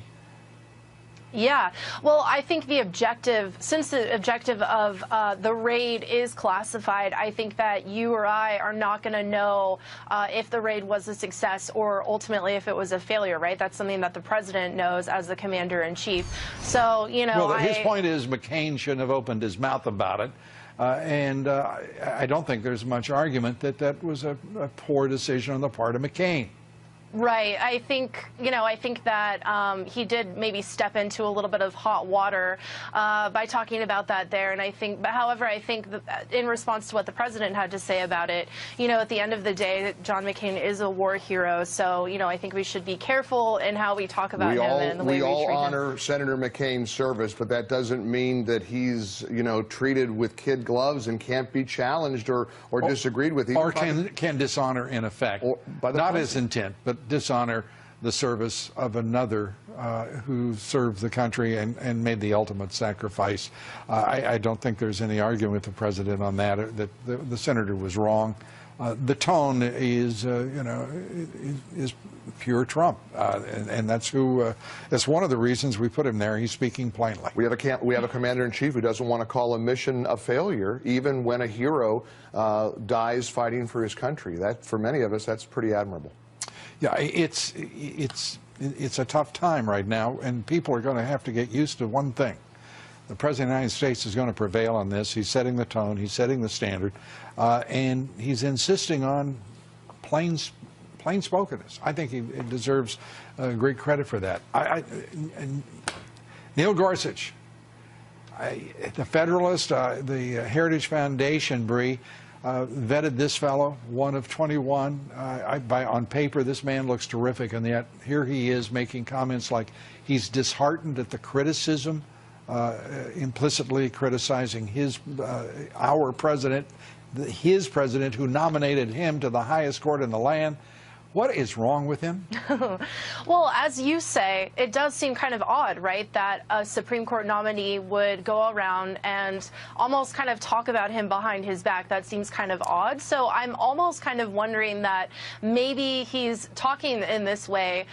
Yeah, well, I think the objective, since the objective of the raid is classified, I think that you or I are not going to know if the raid was a success or ultimately if it was a failure, right? That's something that the president knows as the commander-in-chief. So, you know, well, his point is McCain shouldn't have opened his mouth about it. And I don't think there's much argument that that was a poor decision on the part of McCain. Right. I think, you know, I think that he did maybe step into a little bit of hot water by talking about that there. And I think, however, I think that in response to what the president had to say about it, you know, at the end of the day, John McCain is a war hero. So, you know, I think we should be careful in how we talk about him and the way we treat him. We all honor Senator McCain's service, but that doesn't mean that he's, you know, treated with kid gloves and can't be challenged or disagreed with. Or can dishonor in effect. Not his intent, but dishonor the service of another who served the country and made the ultimate sacrifice. I don't think there's any argument with the president on that. That the senator was wrong. The tone is, you know, is pure Trump, and that's who. That's one of the reasons we put him there. He's speaking plainly. We have a commander-in-chief who doesn't want to call a mission a failure, even when a hero dies fighting for his country. That, for many of us, that's pretty admirable. Yeah, it's it's a tough time right now, and people are going to have to get used to one thing. The President of the United States is going to prevail on this. He's setting the tone. He's setting the standard. And he's insisting on plain spokenness. I think he deserves great credit for that. Neil Gorsuch, the Federalist, the Heritage Foundation, Bree, vetted this fellow, one of 21. On paper, this man looks terrific, and yet here he is making comments like he's disheartened at the criticism, implicitly criticizing our president, his president, who nominated him to the highest court in the land. What is wrong with him? Well, as you say, it does seem kind of odd, right, that a Supreme Court nominee would go around and almost kind of talk about him behind his back. That seems kind of odd. So I'm almost kind of wondering that maybe he's talking in this way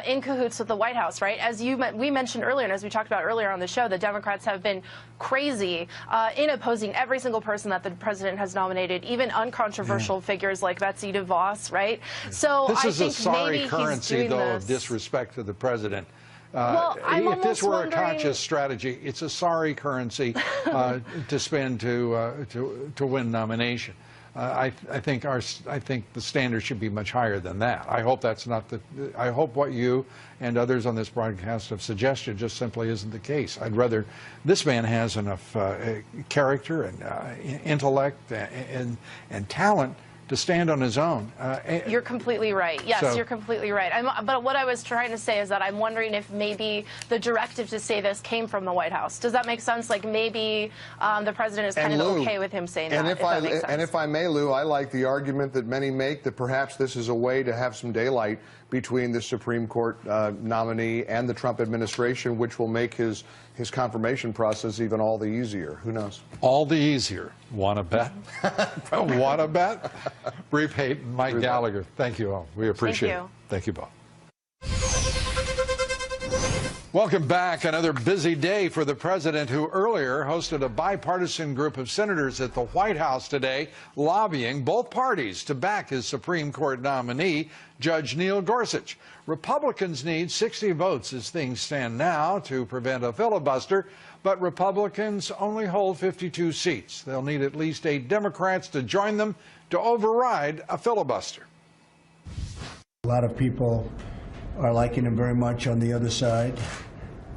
in cahoots with the White House, right? As we mentioned earlier, and as we talked about earlier on the show, the Democrats have been crazy in opposing every single person that the president has nominated, even uncontroversial figures like Betsy DeVos, right? So this I is think a sorry maybe currency, he's doing though, this. of disrespect to the president. Well, if this were a conscious strategy, it's a sorry currency to spend to win nomination. I think the standard should be much higher than that. I hope that's not the. I hope what you and others on this broadcast have suggested just simply isn't the case. I'd rather this man has enough character and intellect and talent to stand on his own. You're completely right. Yes, so, you're completely right. But what I was trying to say is that I'm wondering if maybe the directive to say this came from the White House. Does that make sense? Like maybe the president is kind of okay with him saying that. And if I may, Lou, I like the argument that many make that perhaps this is a way to have some daylight between the Supreme Court nominee and the Trump administration, which will make his confirmation process even all the easier. Who knows? All the easier. Want to bet? Want to bet? Bree Payton, Mike Gallagher, thank you all. We appreciate it. Thank you both. Welcome back. Another busy day for the president, who earlier hosted a bipartisan group of senators at the White House today, lobbying both parties to back his Supreme Court nominee, Judge Neil Gorsuch. Republicans need 60 votes as things stand now to prevent a filibuster, but Republicans only hold 52 seats. They'll need at least 8 Democrats to join them to override a filibuster. A lot of people are liking him very much on the other side,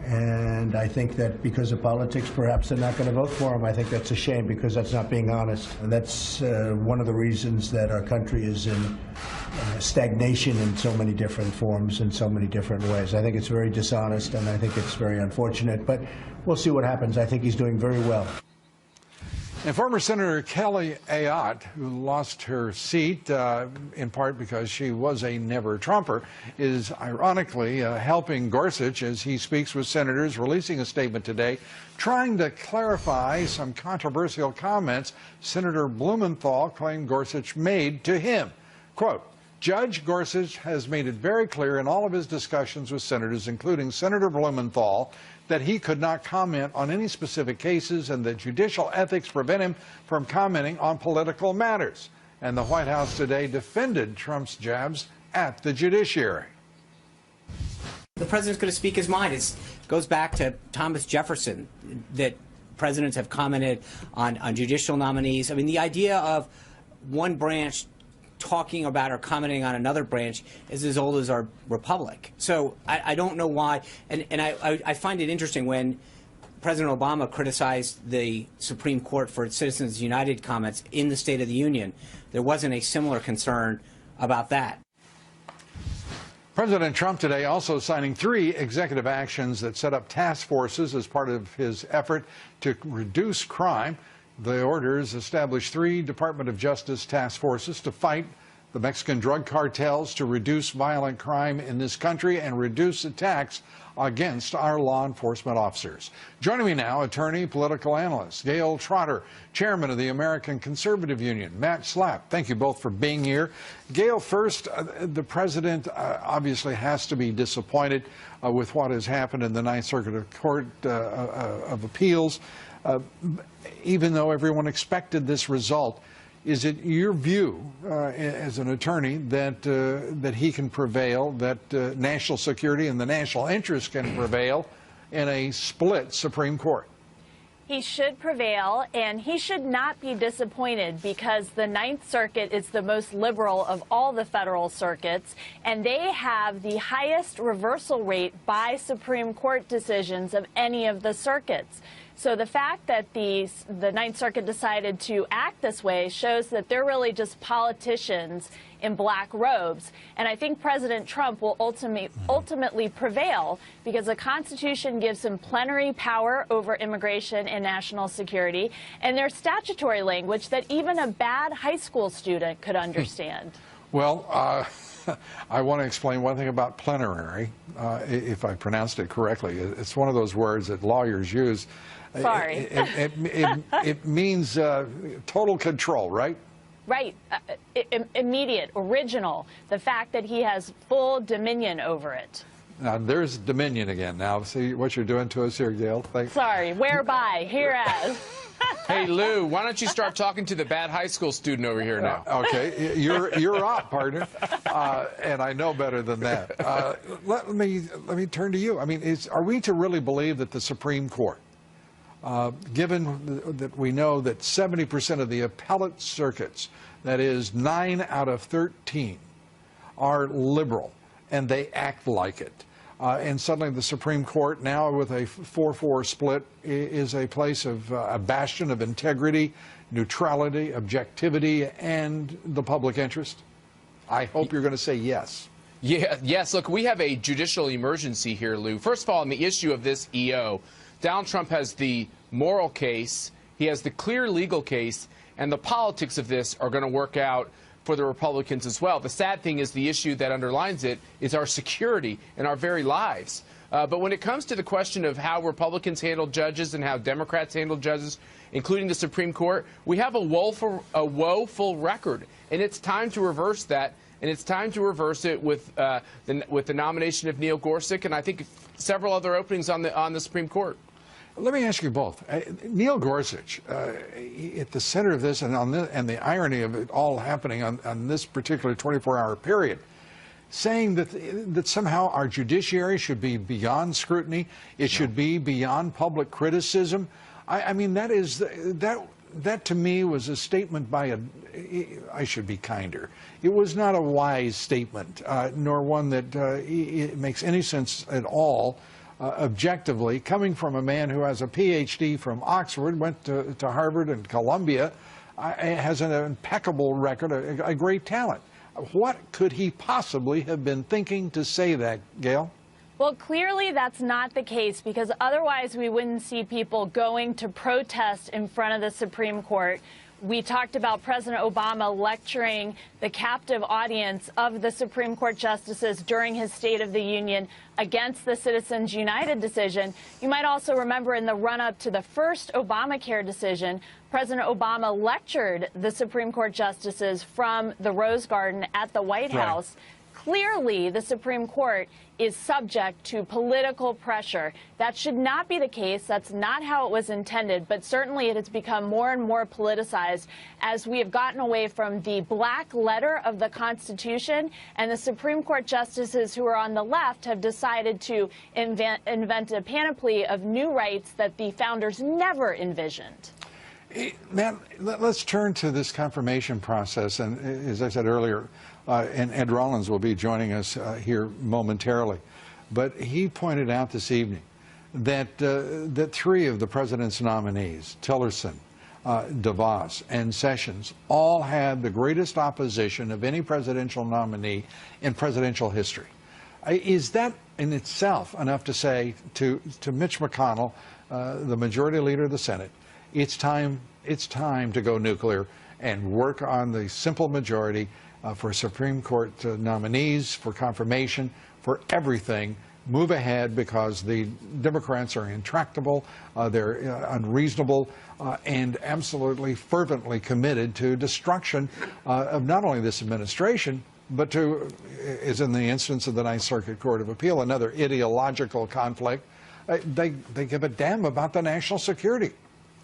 and I think that because of politics, perhaps they're not going to vote for him. I think that's a shame, because that's not being honest. And that's one of the reasons that our country is in stagnation in so many different forms, in so many different ways. I think it's very dishonest, and I think it's very unfortunate, but we'll see what happens. I think he's doing very well. And former Senator Kelly Ayotte, who lost her seat in part because she was a never-Trumper, is ironically helping Gorsuch as he speaks with senators, releasing a statement today trying to clarify some controversial comments Senator Blumenthal claimed Gorsuch made to him. Quote, Judge Gorsuch has made it very clear in all of his discussions with senators, including Senator Blumenthal, that he could not comment on any specific cases and that judicial ethics prevent him from commenting on political matters. And the White House today defended Trump's jabs at the judiciary. The president's going to speak his mind. It goes back to Thomas Jefferson, that presidents have commented on judicial nominees. I mean, the idea of one branch talking about or commenting on another branch is as old as our republic. So I don't know why, and I find it interesting when President Obama criticized the Supreme Court for its Citizens United comments in the State of the Union. There wasn't a similar concern about that. President Trump today also signing 3 executive actions that set up task forces as part of his effort to reduce crime. The orders establish 3 Department of Justice task forces to fight the Mexican drug cartels, to reduce violent crime in this country and reduce attacks against our law enforcement officers. Joining me now, attorney, political analyst Gail Trotter, chairman of the American Conservative Union, Matt Slapp. Thank you both for being here. Gail, first, the president obviously has to be disappointed with what has happened in the Ninth Circuit Court of Appeals. Even though everyone expected this result, Is it your view as an attorney that that he can prevail, that national security and the national interest can prevail in a split Supreme Court? He should prevail, and he should not be disappointed because the Ninth Circuit is the most liberal of all the federal circuits, and they have the highest reversal rate by Supreme Court decisions of any of the circuits. So the fact that the Ninth Circuit decided to act this way shows that they're really just politicians in black robes. And I think President Trump will ultimately prevail because the Constitution gives him plenary power over immigration and national security. And there's statutory language that even a bad high school student could understand. Well, I want to explain one thing about plenary, if I pronounced it correctly. It's one of those words that lawyers use. Sorry. It means total control, right? Right. Immediate, original. The fact that he has full dominion over it. Now, there's dominion again. Now, see what you're doing to us here, Gail. Thanks. Sorry. Whereby, hereas. Hey, Lou, why don't you start talking to the bad high school student over here now? Okay. You're up, partner. And I know better than that. Let me turn to you. I mean, are we to really believe that the Supreme Court, given that we know that 70% of the appellate circuits, that is 9 out of 13, are liberal, and they act like it. And suddenly the Supreme Court, now with a 4-4 split, is a place of a bastion of integrity, neutrality, objectivity, and the public interest? I hope you're going to say yes. Yeah, yes. Look, we have a judicial emergency here, Lou. First of all, on the issue of this EO, Donald Trump has the moral case, he has the clear legal case, and the politics of this are going to work out for the Republicans as well. The sad thing is the issue that underlines it is our security and our very lives. But when it comes to the question of how Republicans handle judges and how Democrats handle judges, including the Supreme Court, we have a woeful record, and it's time to reverse that. And it's time to reverse it with the nomination of Neil Gorsuch, and I think several other openings on the Supreme Court. Let me ask you both. Neil Gorsuch, at the center of this, and the irony of it all happening on this particular 24-hour period, saying that somehow our judiciary should be beyond scrutiny, it should be beyond public criticism. I mean, that to me was a statement by I should be kinder. It was not a wise statement, nor one that it makes any sense at all. Objectively, coming from a man who has a PhD from Oxford, went to Harvard and Columbia, has an impeccable record, a great talent. What could he possibly have been thinking to say that, Gail? Well, clearly that's not the case, because otherwise we wouldn't see people going to protest in front of the Supreme Court. We talked about President Obama lecturing the captive audience of the Supreme Court justices during his State of the Union against the Citizens United decision. You might also remember in the run-up to the first Obamacare decision, President Obama lectured the Supreme Court justices from the Rose Garden at the White House. Clearly, the Supreme Court is subject to political pressure. That should not be the case. That's not how it was intended. But certainly it has become more and more politicized as we have gotten away from the black letter of the Constitution. And the Supreme Court justices who are on the left have decided to invent a panoply of new rights that the founders never envisioned. Matt, let's turn to this confirmation process. And as I said earlier, and Ed Rollins will be joining us here momentarily. But he pointed out this evening that that 3 of the president's nominees, Tillerson, DeVos, and Sessions, all had the greatest opposition of any presidential nominee in presidential history. Is that in itself enough to say to Mitch McConnell, the majority leader of the Senate, it's time to go nuclear and work on the simple majority for Supreme Court nominees, for confirmation, for everything? Move ahead, because the Democrats are intractable, they're unreasonable, and absolutely fervently committed to destruction of not only this administration, but to, as in the instance of the Ninth Circuit Court of Appeal, another ideological conflict. They give a damn about the national security.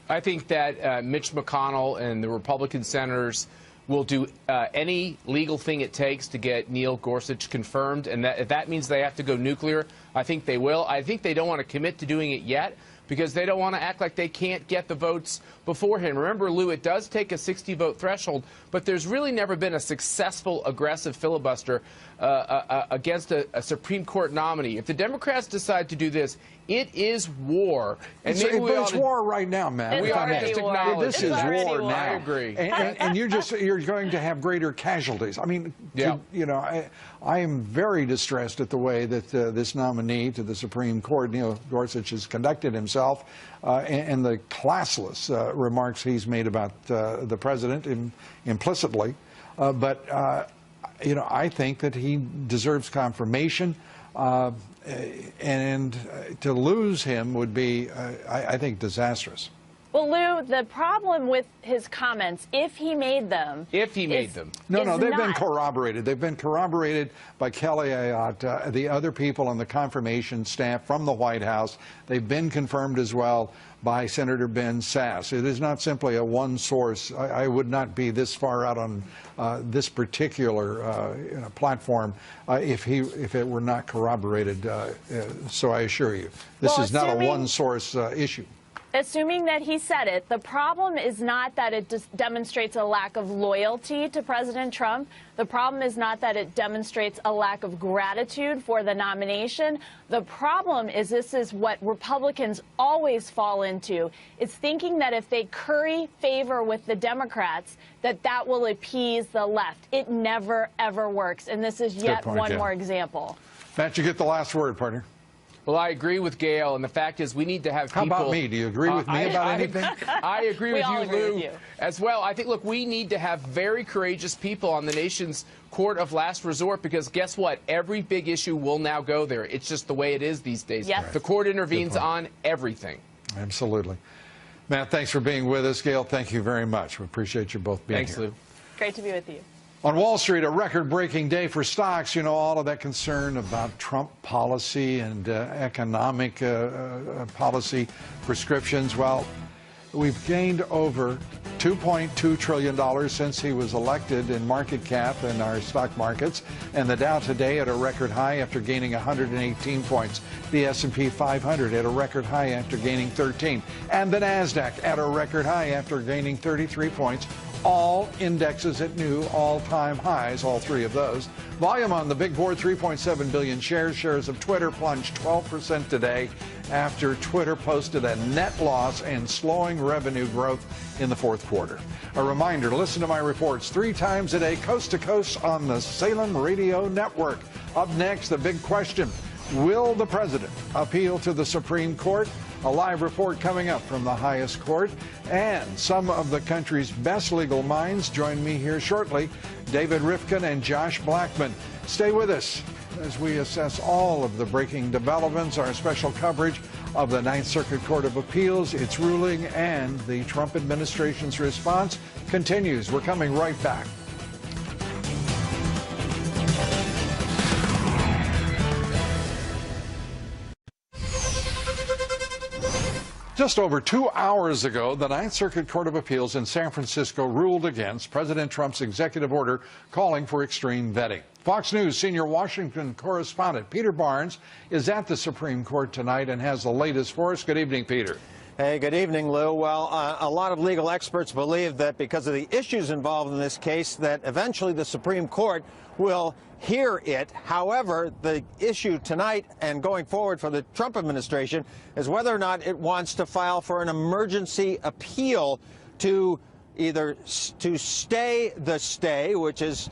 I think that Mitch McConnell and the Republican senators will do any legal thing it takes to get Neil Gorsuch confirmed, and that if that means they have to go nuclear, I think they will. I think they don't want to commit to doing it yet because they don't want to act like they can't get the votes beforehand. Remember, Lou, it does take a 60-vote threshold, but there's really never been a successful, aggressive filibuster against a Supreme Court nominee. If the Democrats decide to do this, it is war. And It's war right now, Matt. We ought to just acknowledge this is war now. I agree. And you're going to have greater casualties. I mean, I am very distressed at the way that this nominee to the Supreme Court, Neil Gorsuch, has conducted himself and the classless remarks he's made about the president implicitly. But I think that he deserves confirmation. And to lose him would be, I think, disastrous. Well, Lou, the problem with his comments, if he made them... No, they've been corroborated. They've been corroborated by Kelly Ayotte, the other people on the confirmation staff from the White House. They've been confirmed as well by Senator Ben Sasse. It is not simply a one source. I would not be this far out on this particular platform if it were not corroborated. So I assure you, this is not a one source issue. Assuming that he said it, the problem is not that it demonstrates a lack of loyalty to President Trump. The problem is not that it demonstrates a lack of gratitude for the nomination. The problem is this is what Republicans always fall into. It's thinking that if they curry favor with the Democrats, that will appease the left. It never, ever works. And this is yet one more example. Matt, you get the last word, partner. Well, I agree with Gail, and the fact is we need to have people... How about me? Do you agree with me about anything? I agree with you, Lou, you. as well. I think, look, we need to have very courageous people on the nation's court of last resort because guess what? Every big issue will now go there. It's just the way it is these days. Yes. The court intervenes on everything. Absolutely. Matt, thanks for being with us. Gail, thank you very much. We appreciate you both being here. Thanks, Lou. Great to be with you. On Wall Street, a record-breaking day for stocks. You know, all of that concern about Trump policy and economic policy prescriptions. Well, we've gained over $2.2 trillion since he was elected in market cap in our stock markets. And the Dow today at a record high after gaining 118 points. The S&P 500 at a record high after gaining 13. And the NASDAQ at a record high after gaining 33 points. All indexes at new all-time highs, all three of those. Volume on the big board, 3.7 billion shares. Shares of Twitter plunged 12% today after Twitter posted a net loss and slowing revenue growth in the fourth quarter. A reminder to listen to my reports 3 times a day, coast to coast on the Salem Radio Network. Up next, the big question. Will the president appeal to the Supreme Court? A live report coming up from the highest court. And some of the country's best legal minds join me here shortly. David Rifkin and Josh Blackman. Stay with us as we assess all of the breaking developments, our special coverage of the Ninth Circuit Court of Appeals, its ruling, and the Trump administration's response continues. We're coming right back. Just over 2 hours ago, the Ninth Circuit Court of Appeals in San Francisco ruled against President Trump's executive order calling for extreme vetting. Fox News senior Washington correspondent Peter Barnes is at the Supreme Court tonight and has the latest for us. Good evening, Peter. Hey, good evening, Lou. Well, a lot of legal experts believe that because of the issues involved in this case, that eventually the Supreme Court will hear it. However, the issue tonight and going forward for the Trump administration is whether or not it wants to file for an emergency appeal to either to stay the stay, which is,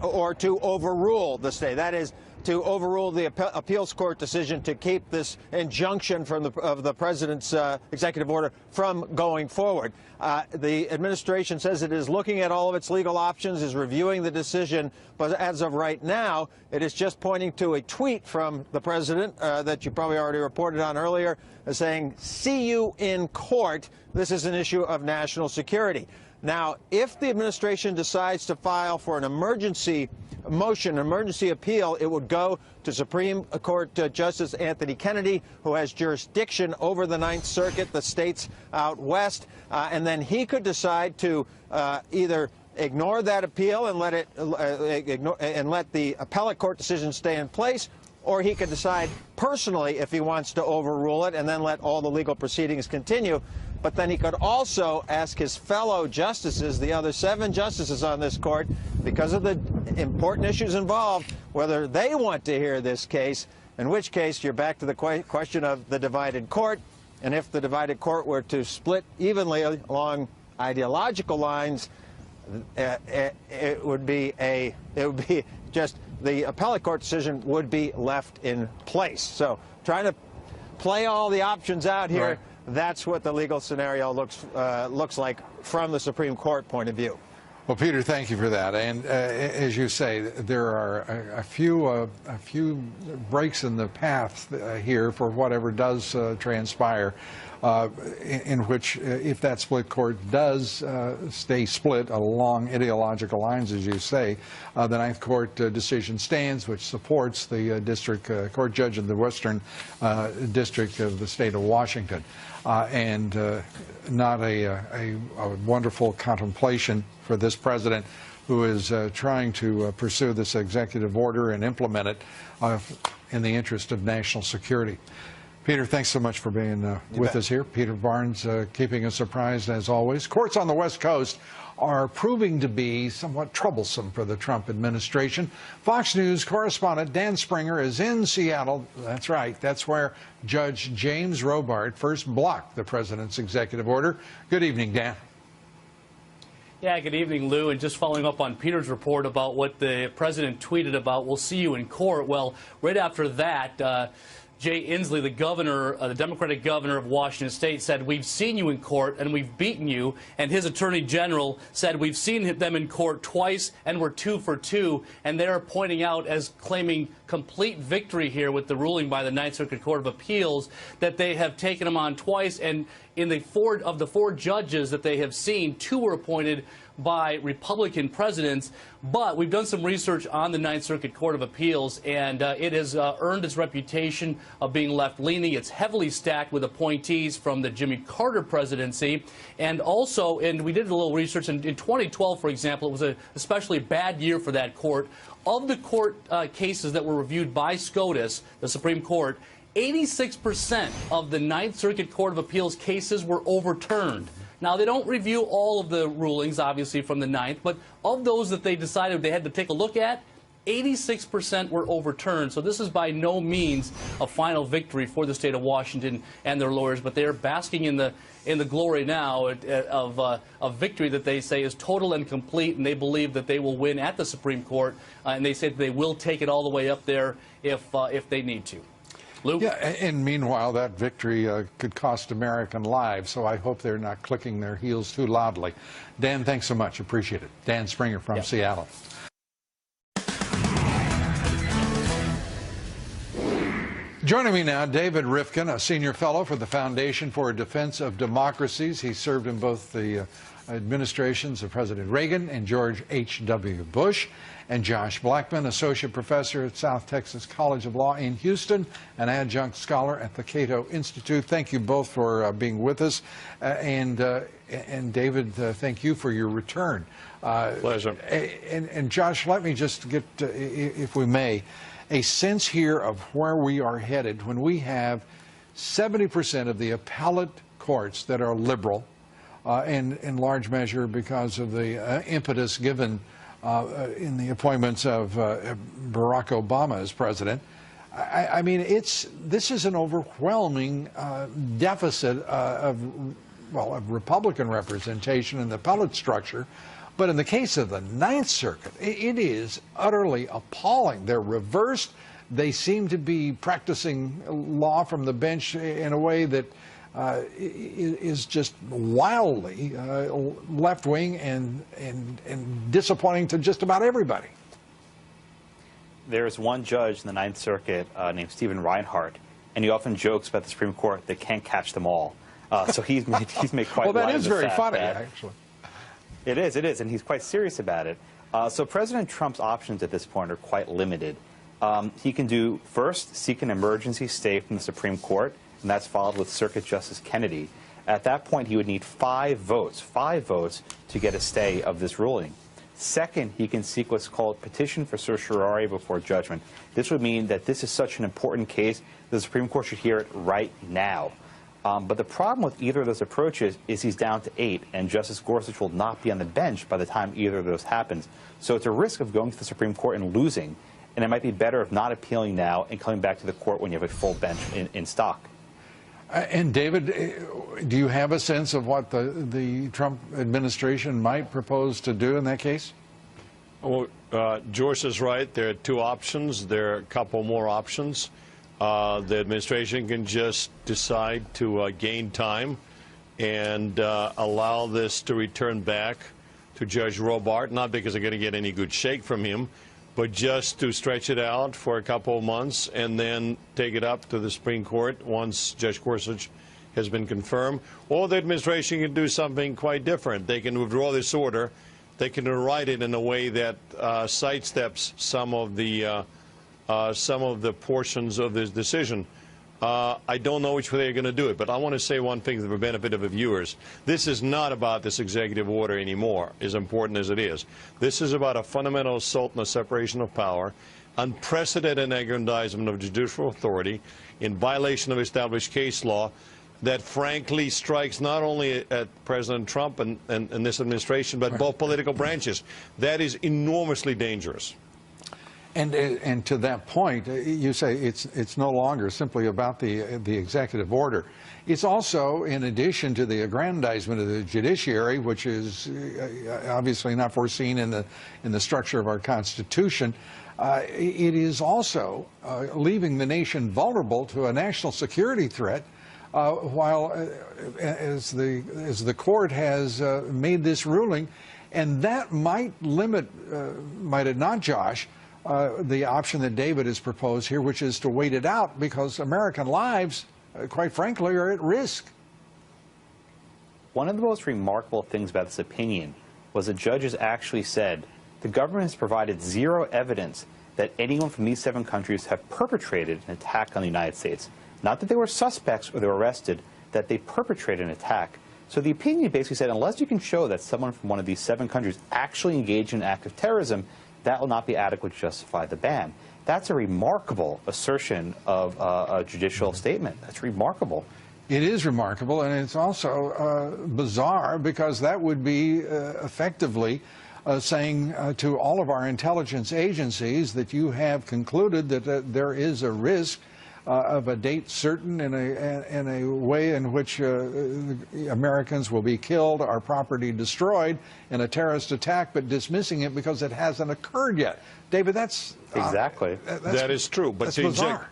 or to overrule the stay. That is, to overrule the appeals court decision to keep this injunction from the president's executive order from going forward. The administration says it is looking at all of its legal options, is reviewing the decision, but as of right now, it is just pointing to a tweet from the president that you probably already reported on earlier, saying, "See you in court. This is an issue of national security." Now, if the administration decides to file for an emergency motion, an emergency appeal, it would go to Supreme Court Justice Anthony Kennedy, who has jurisdiction over the Ninth Circuit, the states out west, and then he could decide to either ignore that appeal and let the appellate court decision stay in place, or he could decide personally if he wants to overrule it and then let all the legal proceedings continue. But then he could also ask his fellow justices, the other 7 justices on this court, because of the important issues involved, whether they want to hear this case, in which case you're back to the question of the divided court. And if the divided court were to split evenly along ideological lines, it would be just the appellate court decision would be left in place. So trying to play all the options out here. Right. That's what the legal scenario looks like from the Supreme Court point of view. Well, Peter, thank you for that. And as you say, there are a few breaks in the path here for whatever does transpire, in which, if that split court does stay split along ideological lines, as you say, the Ninth Court decision stands, which supports the district court judge in the Western District of the state of Washington. And not a wonderful contemplation for this president, who is trying to pursue this executive order and implement it in the interest of national security. Peter, thanks so much for being with us here. Peter Barnes, keeping us surprised as always. Courts on the West Coast are proving to be somewhat troublesome for the Trump administration. Fox News correspondent Dan Springer is in Seattle. That's right. That's where Judge James Robart first blocked the president's executive order. Good evening, Dan. Yeah, good evening, Lou. And just following up on Peter's report about what the president tweeted about, we'll see you in court. Well, right after that, Jay Inslee, the governor, the Democratic governor of Washington State, said, "We've seen you in court and we've beaten you." And his attorney general said, "We've seen them in court twice and we're 2 for 2. And they're pointing out, as claiming complete victory here with the ruling by the Ninth Circuit Court of Appeals, that they have taken him on twice. And in the 4 judges that they have seen, 2 were appointed by Republican presidents. But we've done some research on the Ninth Circuit Court of Appeals, and it has earned its reputation of being left-leaning. It's heavily stacked with appointees from the Jimmy Carter presidency. And also, and we did a little research, in 2012, for example, it was an especially bad year for that court. Of the court cases that were reviewed by SCOTUS, the Supreme Court, 86% of the Ninth Circuit Court of Appeals cases were overturned. Now, they don't review all of the rulings, obviously, from the Ninth, but of those that they decided they had to take a look at, 86% were overturned. So this is by no means a final victory for the state of Washington and their lawyers, but they're basking in the glory now of victory that they say is total and complete, and they believe that they will win at the Supreme Court, and they say that they will take it all the way up there if they need to. Lou? Yeah, and meanwhile, that victory could cost American lives, so I hope they're not clicking their heels too loudly. Dan, thanks so much. Appreciate it. Dan Springer from Seattle. Joining me now, David Rifkin, a senior fellow for the Foundation for Defense of Democracies. He served in both the administrations of President Reagan and George H.W. Bush. And Josh Blackman, associate professor at South Texas College of Law in Houston, an adjunct scholar at the Cato Institute. Thank you both for being with us. And David, thank you for your return. Pleasure. And Josh, let me just get, if we may, a sense here of where we are headed when we have 70% of the appellate courts that are liberal, and in large measure because of the impetus given in the appointments of Barack Obama as president. I mean, this is an overwhelming deficit of Republican representation in the appellate structure. But in the case of the Ninth Circuit, it is utterly appalling. They're reversed. They seem to be practicing law from the bench in a way that is just wildly left-wing and disappointing to just about everybody. There's one judge in the Ninth Circuit named Stephen Reinhardt, and he often jokes about the Supreme Court. They can't catch them all. So he's made quite well, that light is of the very fact funny, that, actually. It is, and he's quite serious about it. So President Trump's options at this point are quite limited. He can do, first, seek an emergency stay from the Supreme Court, and that's followed with Circuit Justice Kennedy. At that point, he would need 5 votes to get a stay of this ruling. Second, he can seek what's called petition for certiorari before judgment. This would mean that this is such an important case, the Supreme Court should hear it right now. But the problem with either of those approaches is he's down to 8, and Justice Gorsuch will not be on the bench by the time either of those happens. So it's a risk of going to the Supreme Court and losing, and it might be better if not appealing now and coming back to the court when you have a full bench in stock. And David, do you have a sense of what the Trump administration might propose to do in that case? Well, George is right. There are 2 options. There are a couple more options. The administration can just decide to gain time and allow this to return back to Judge Robart, not because they're going to get any good shake from him, but just to stretch it out for a couple of months and then take it up to the Supreme Court once Judge Gorsuch has been confirmed. Or the administration can do something quite different. They can withdraw this order. They can write it in a way that sidesteps some of the portions of this decision. I don't know which way they're going to do it, but I want to say one thing for the benefit of the viewers. This is not about this executive order anymore, as important as it is. This is about a fundamental assault on the separation of power, unprecedented aggrandizement of judicial authority in violation of established case law that frankly strikes not only at President Trump and this administration, but both political branches. That is enormously dangerous. And to that point, you say it's no longer simply about the executive order. It's also, in addition to the aggrandizement of the judiciary, which is obviously not foreseen in the structure of our Constitution, it is also leaving the nation vulnerable to a national security threat. While as the court has made this ruling, and that might limit, might it not, Josh, the option that David has proposed here, which is to wait it out because American lives, quite frankly, are at risk. One of the most remarkable things about this opinion was the judges actually said the government has provided 0 evidence that anyone from these 7 countries have perpetrated an attack on the United States. Not that they were suspects or they were arrested, that they perpetrated an attack. So the opinion basically said unless you can show that someone from one of these 7 countries actually engaged in an act of terrorism, that will not be adequate to justify the ban. That's a remarkable assertion of a judicial statement. That's remarkable. It is remarkable, and it's also bizarre because that would be effectively saying to all of our intelligence agencies that you have concluded that there is a risk of a date certain in a way in which Americans will be killed, our property destroyed in a terrorist attack, but dismissing it because it hasn't occurred yet. David, that's exactly that is true. But that's bizarre.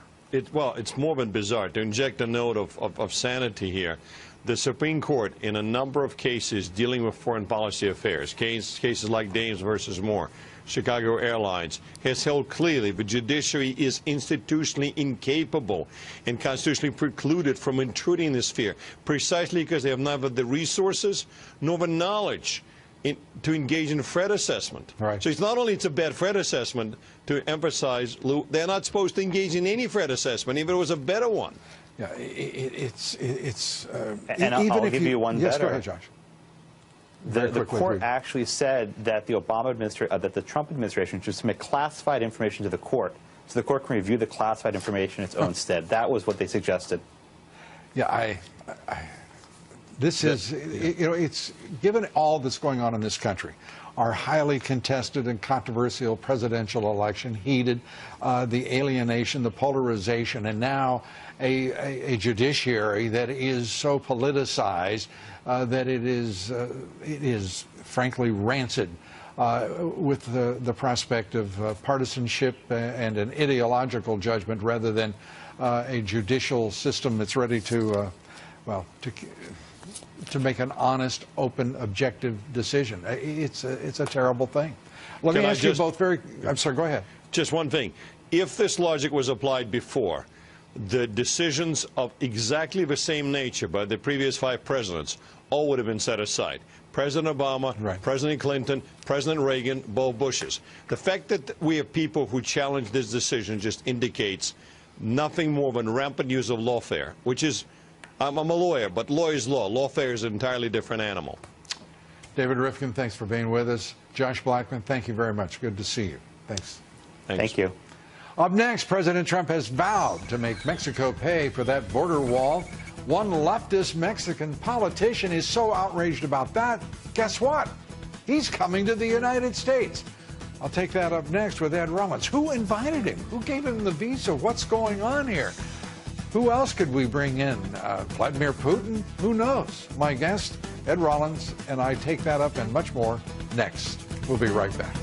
Well, it's more than bizarre. To inject a note of sanity here, the Supreme Court, in a number of cases dealing with foreign policy affairs, cases like Dames versus Moore, Chicago Airlines, has held clearly the judiciary is institutionally incapable and constitutionally precluded from intruding in this sphere, precisely because they have neither the resources nor the knowledge to engage in threat assessment. Right. So it's not only it's a bad threat assessment, to emphasize, Lou, they're not supposed to engage in any threat assessment, even if it was a better one. Yeah, and I'll give you one yes, better. Go ahead, Josh. The court actually said that that the Trump administration should submit classified information to the court, so the court can review the classified information in its own stead. That was what they suggested. Yeah, this is, you know, it's given all that's going on in this country, our highly contested and controversial presidential election, heated, the alienation, the polarization, and now a judiciary that is so politicized that it is frankly rancid with the prospect of partisanship and an ideological judgment rather than a judicial system that's ready to, to make an honest, open, objective decision. It's a terrible thing. Let me ask you both I'm sorry, go ahead. Just one thing. If this logic was applied before, the decisions of exactly the same nature by the previous 5 presidents all would have been set aside. President Obama, President Clinton, President Reagan, both Bushes. The fact that we have people who challenge this decision just indicates nothing more than rampant use of lawfare, which is, I'm a lawyer, but law is law. Lawfare is an entirely different animal. David Rifkin, thanks for being with us. Josh Blackman, thank you very much. Good to see you. Thanks. Thank you. Up next, President Trump has vowed to make Mexico pay for that border wall. One leftist Mexican politician is so outraged about that, guess what? He's coming to the United States. I'll take that up next with Ed Rollins. Who invited him? Who gave him the visa? What's going on here? Who else could we bring in? Vladimir Putin? Who knows? My guest, Ed Rollins, and I take that up and much more next. We'll be right back.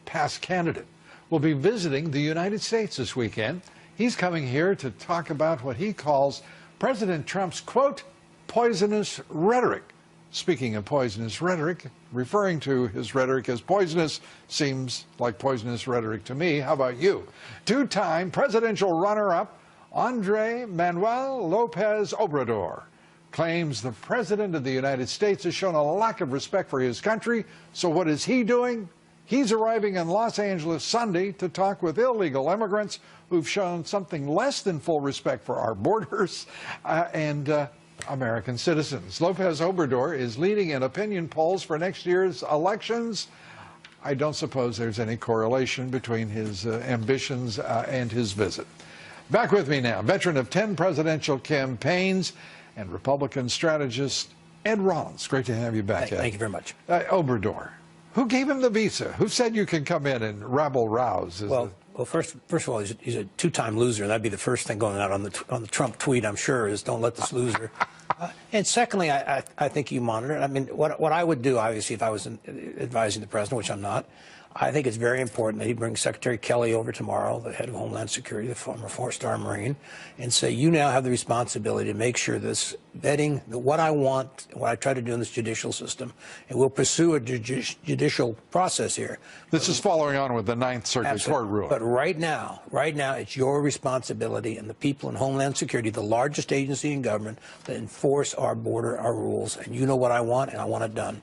Past candidate will be visiting the United States this weekend. He's coming here to talk about what he calls President Trump's, quote, poisonous rhetoric. Speaking of poisonous rhetoric, referring to his rhetoric as poisonous seems like poisonous rhetoric to me. How about you? Two-time presidential runner-up Andrés Manuel López Obrador claims the President of the United States has shown a lack of respect for his country. So what is he doing? He's arriving in Los Angeles Sunday to talk with illegal immigrants who've shown something less than full respect for our borders and American citizens. López Obrador is leading in opinion polls for next year's elections. I don't suppose there's any correlation between his ambitions and his visit. Back with me now, veteran of 10 presidential campaigns and Republican strategist Ed Rollins. Great to have you back, Ed. Thank you very much. Obrador. Who gave him the visa? Who said you can come in and rabble-rouse? Well, first of all, he's a two-time loser. That'd be the first thing going out on the Trump tweet, I'm sure, is don't let this loser. And secondly, I think you monitor it. I mean, what I would do, obviously, if I was advising the president, which I'm not, I think it's very important that he brings Secretary Kelly over tomorrow, the head of Homeland Security, the former four-star Marine, and say, you now have the responsibility to make sure this vetting, what I want, what I try to do in this judicial system, and we'll pursue a judicial process here. This is following on with the Ninth Circuit Court ruling. But right now, it's your responsibility and the people in Homeland Security, the largest agency in government, to enforce our border, our rules. And you know what I want, and I want it done.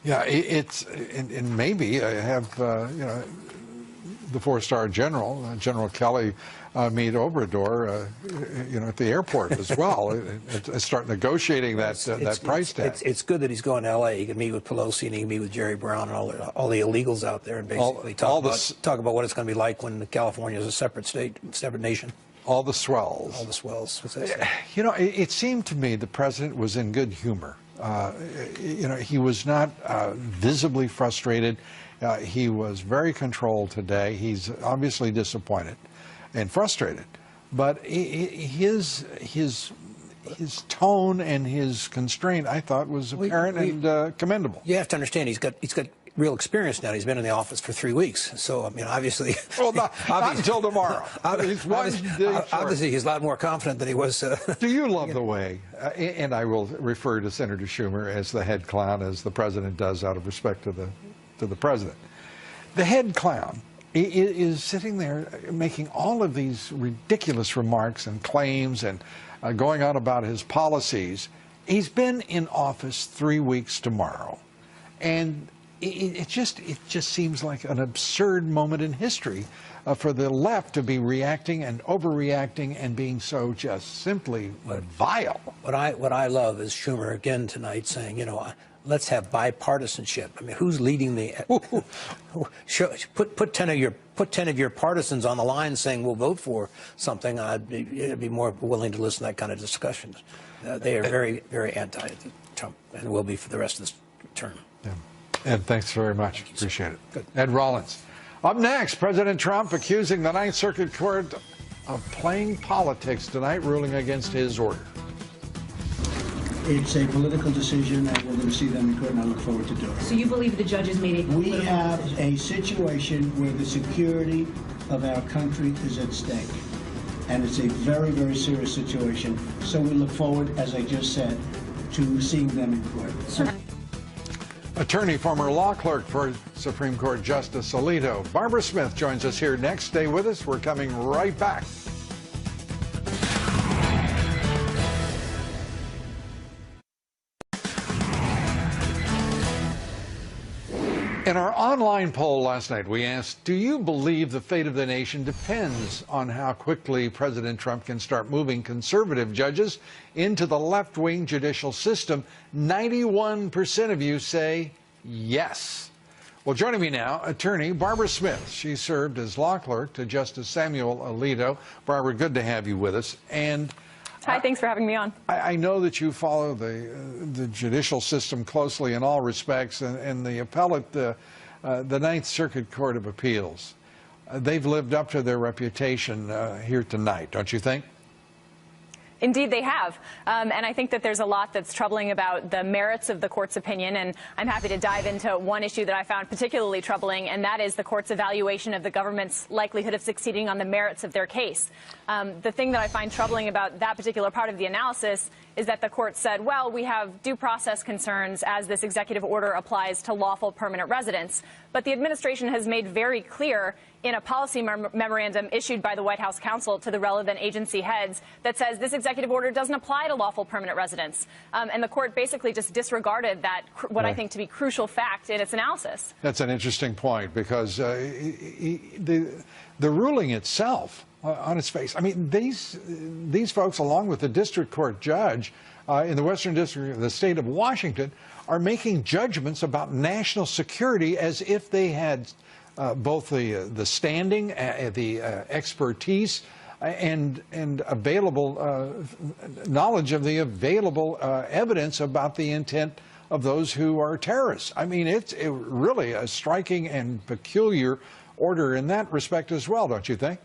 Yeah, and maybe I have, you know, the four-star general, General Kelly, meet Obrador, you know, at the airport as well, and start negotiating that price tag. It's good that he's going to L.A. He can meet with Pelosi and he can meet with Jerry Brown and all the illegals out there and basically talk about what it's going to be like when California is a separate state, separate nation. All the swells. All the swells. You know, it seemed to me the president was in good humor. You know, he was not visibly frustrated. He was very controlled today. He's obviously disappointed and frustrated, but his tone and his constraint, I thought, was apparent and commendable. You have to understand, he's got real experience now. He's been in the office for 3 weeks, so I mean, obviously. Well, not until tomorrow. Obviously, he's a lot more confident than he was. Do you love the way? And I will refer to Senator Schumer as the head clown, as the president does, out of respect to the president. The head clown is sitting there making all of these ridiculous remarks and claims and going on about his policies. He's been in office 3 weeks tomorrow, and it just seems like an absurd moment in history for the left to be reacting and overreacting and being so just simply vile. What I love is Schumer again tonight saying, you know, let's have bipartisanship. I mean, who's leading the? Put 10 of your partisans on the line saying we'll vote for something. I'd be more willing to listen to that kind of discussions. They are very, very anti-Trump, and will be for the rest of this term. Yeah. Ed, thanks very much. Appreciate it. Good. Ed Rollins. Up next, President Trump accusing the Ninth Circuit Court of playing politics tonight, ruling against his order. It's a political decision, and we're going to see them in court, and I look forward to doing it. So you believe the judges made a... We have a situation where the security of our country is at stake, and it's a very, very serious situation. So we look forward, as I just said, to seeing them in court. Attorney, former law clerk for Supreme Court Justice Alito. Barbara Smith joins us here next. Stay with us. We're coming right back. In our online poll last night, we asked, do you believe the fate of the nation depends on how quickly President Trump can start moving conservative judges into the left-wing judicial system? 91% of you say yes. Well, joining me now, attorney Barbara Smith. She served as law clerk to Justice Samuel Alito. Barbara, good to have you with us. And hi, thanks for having me on. I know that you follow the judicial system closely in all respects, and the appellate, the Ninth Circuit Court of Appeals, they've lived up to their reputation here tonight, don't you think? Indeed, they have. And I think that there's a lot that's troubling about the merits of the court's opinion, and I'm happy to dive into one issue that I found particularly troubling, and that is the court's evaluation of the government's likelihood of succeeding on the merits of their case. The thing that I find troubling about that particular part of the analysis is that the court said, well, we have due process concerns as this executive order applies to lawful permanent residents. But the administration has made very clear in a policy memorandum issued by the White House counsel to the relevant agency heads that says this executive order doesn't apply to lawful permanent residents. And the court basically just disregarded that, what I think to be crucial fact in its analysis. That's an interesting point, because the ruling itself, on its face, I mean, these folks, along with the district court judge in the Western District of the state of Washington, are making judgments about national security as if they had both the standing, the expertise, and available knowledge of the available evidence about the intent of those who are terrorists. I mean, it's really a striking and peculiar order in that respect as well, don't you think?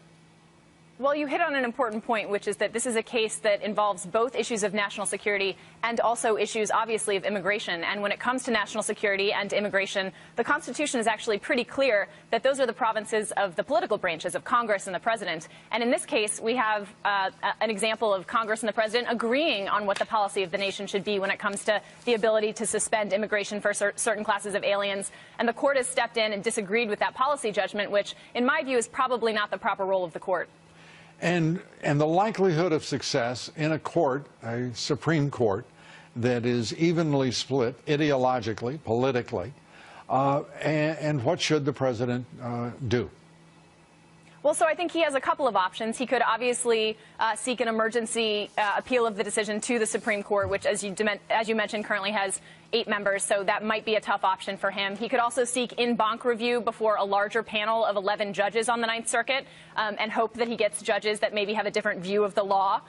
Well, you hit on an important point, which is that this is a case that involves both issues of national security and also issues, obviously, of immigration. And when it comes to national security and immigration, the Constitution is actually pretty clear that those are the provinces of the political branches of Congress and the president. And in this case, we have an example of Congress and the president agreeing on what the policy of the nation should be when it comes to the ability to suspend immigration for certain classes of aliens. And the court has stepped in and disagreed with that policy judgment, which, in my view, is probably not the proper role of the court. And the likelihood of success in a court, a Supreme Court, that is evenly split ideologically, politically, and what should the president do? Well, so I think he has a couple of options. He could obviously seek an emergency appeal of the decision to the Supreme Court, which, as you mentioned, currently has 8 members, so that might be a tough option for him. He could also seek en banc review before a larger panel of 11 judges on the Ninth Circuit and hope that he gets judges that maybe have a different view of the law.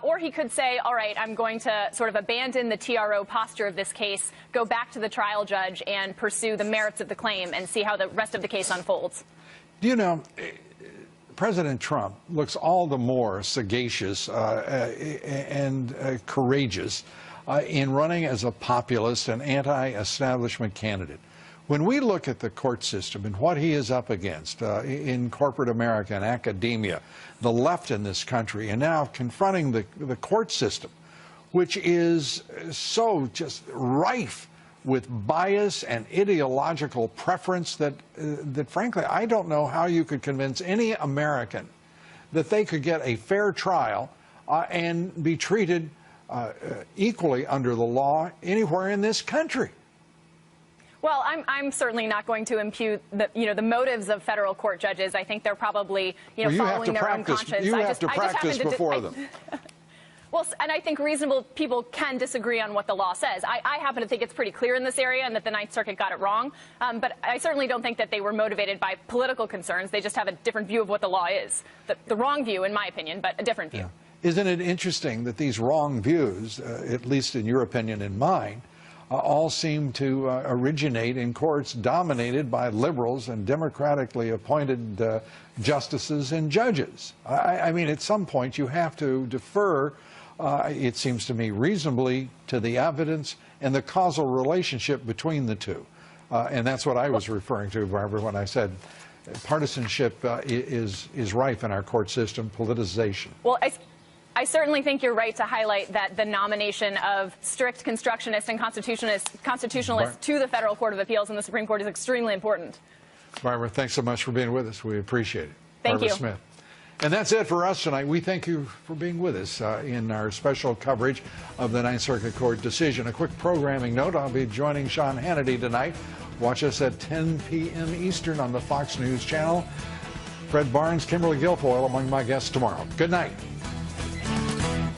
Or he could say, all right, I'm going to sort of abandon the TRO posture of this case, go back to the trial judge and pursue the merits of the claim and see how the rest of the case unfolds. Do you know, President Trump looks all the more sagacious and courageous in running as a populist and anti-establishment candidate. When we look at the court system and what he is up against in corporate America and academia, the left in this country, and now confronting the court system, which is so just rife with bias and ideological preference that frankly, I don't know how you could convince any American that they could get a fair trial and be treated equally under the law anywhere in this country. Well, I'm certainly not going to impute the motives of federal court judges. I think they're probably following their own conscience. You have to practice before them. Well, and I think reasonable people can disagree on what the law says. I happen to think it's pretty clear in this area and that the Ninth Circuit got it wrong. But I certainly don't think that they were motivated by political concerns. They just have a different view of what the law is. The wrong view, in my opinion, but a different view. Yeah. Isn't it interesting that these wrong views, at least in your opinion and mine, all seem to originate in courts dominated by liberals and democratically appointed justices and judges? I mean, at some point you have to defer, it seems to me, reasonably to the evidence and the causal relationship between the two. And that's what I was referring to, Barbara, when I said partisanship is rife in our court system, politicization. Well, I certainly think you're right to highlight that the nomination of strict constructionists and constitutionalists to the Federal Court of Appeals and the Supreme Court is extremely important. Barbara, thanks so much for being with us. We appreciate it. Thank Barbara you. Smith. And that's it for us tonight. We thank you for being with us in our special coverage of the Ninth Circuit Court decision. A quick programming note, I'll be joining Sean Hannity tonight. Watch us at 10 p.m. Eastern on the Fox News channel. Fred Barnes, Kimberly Guilfoyle among my guests tomorrow. Good night.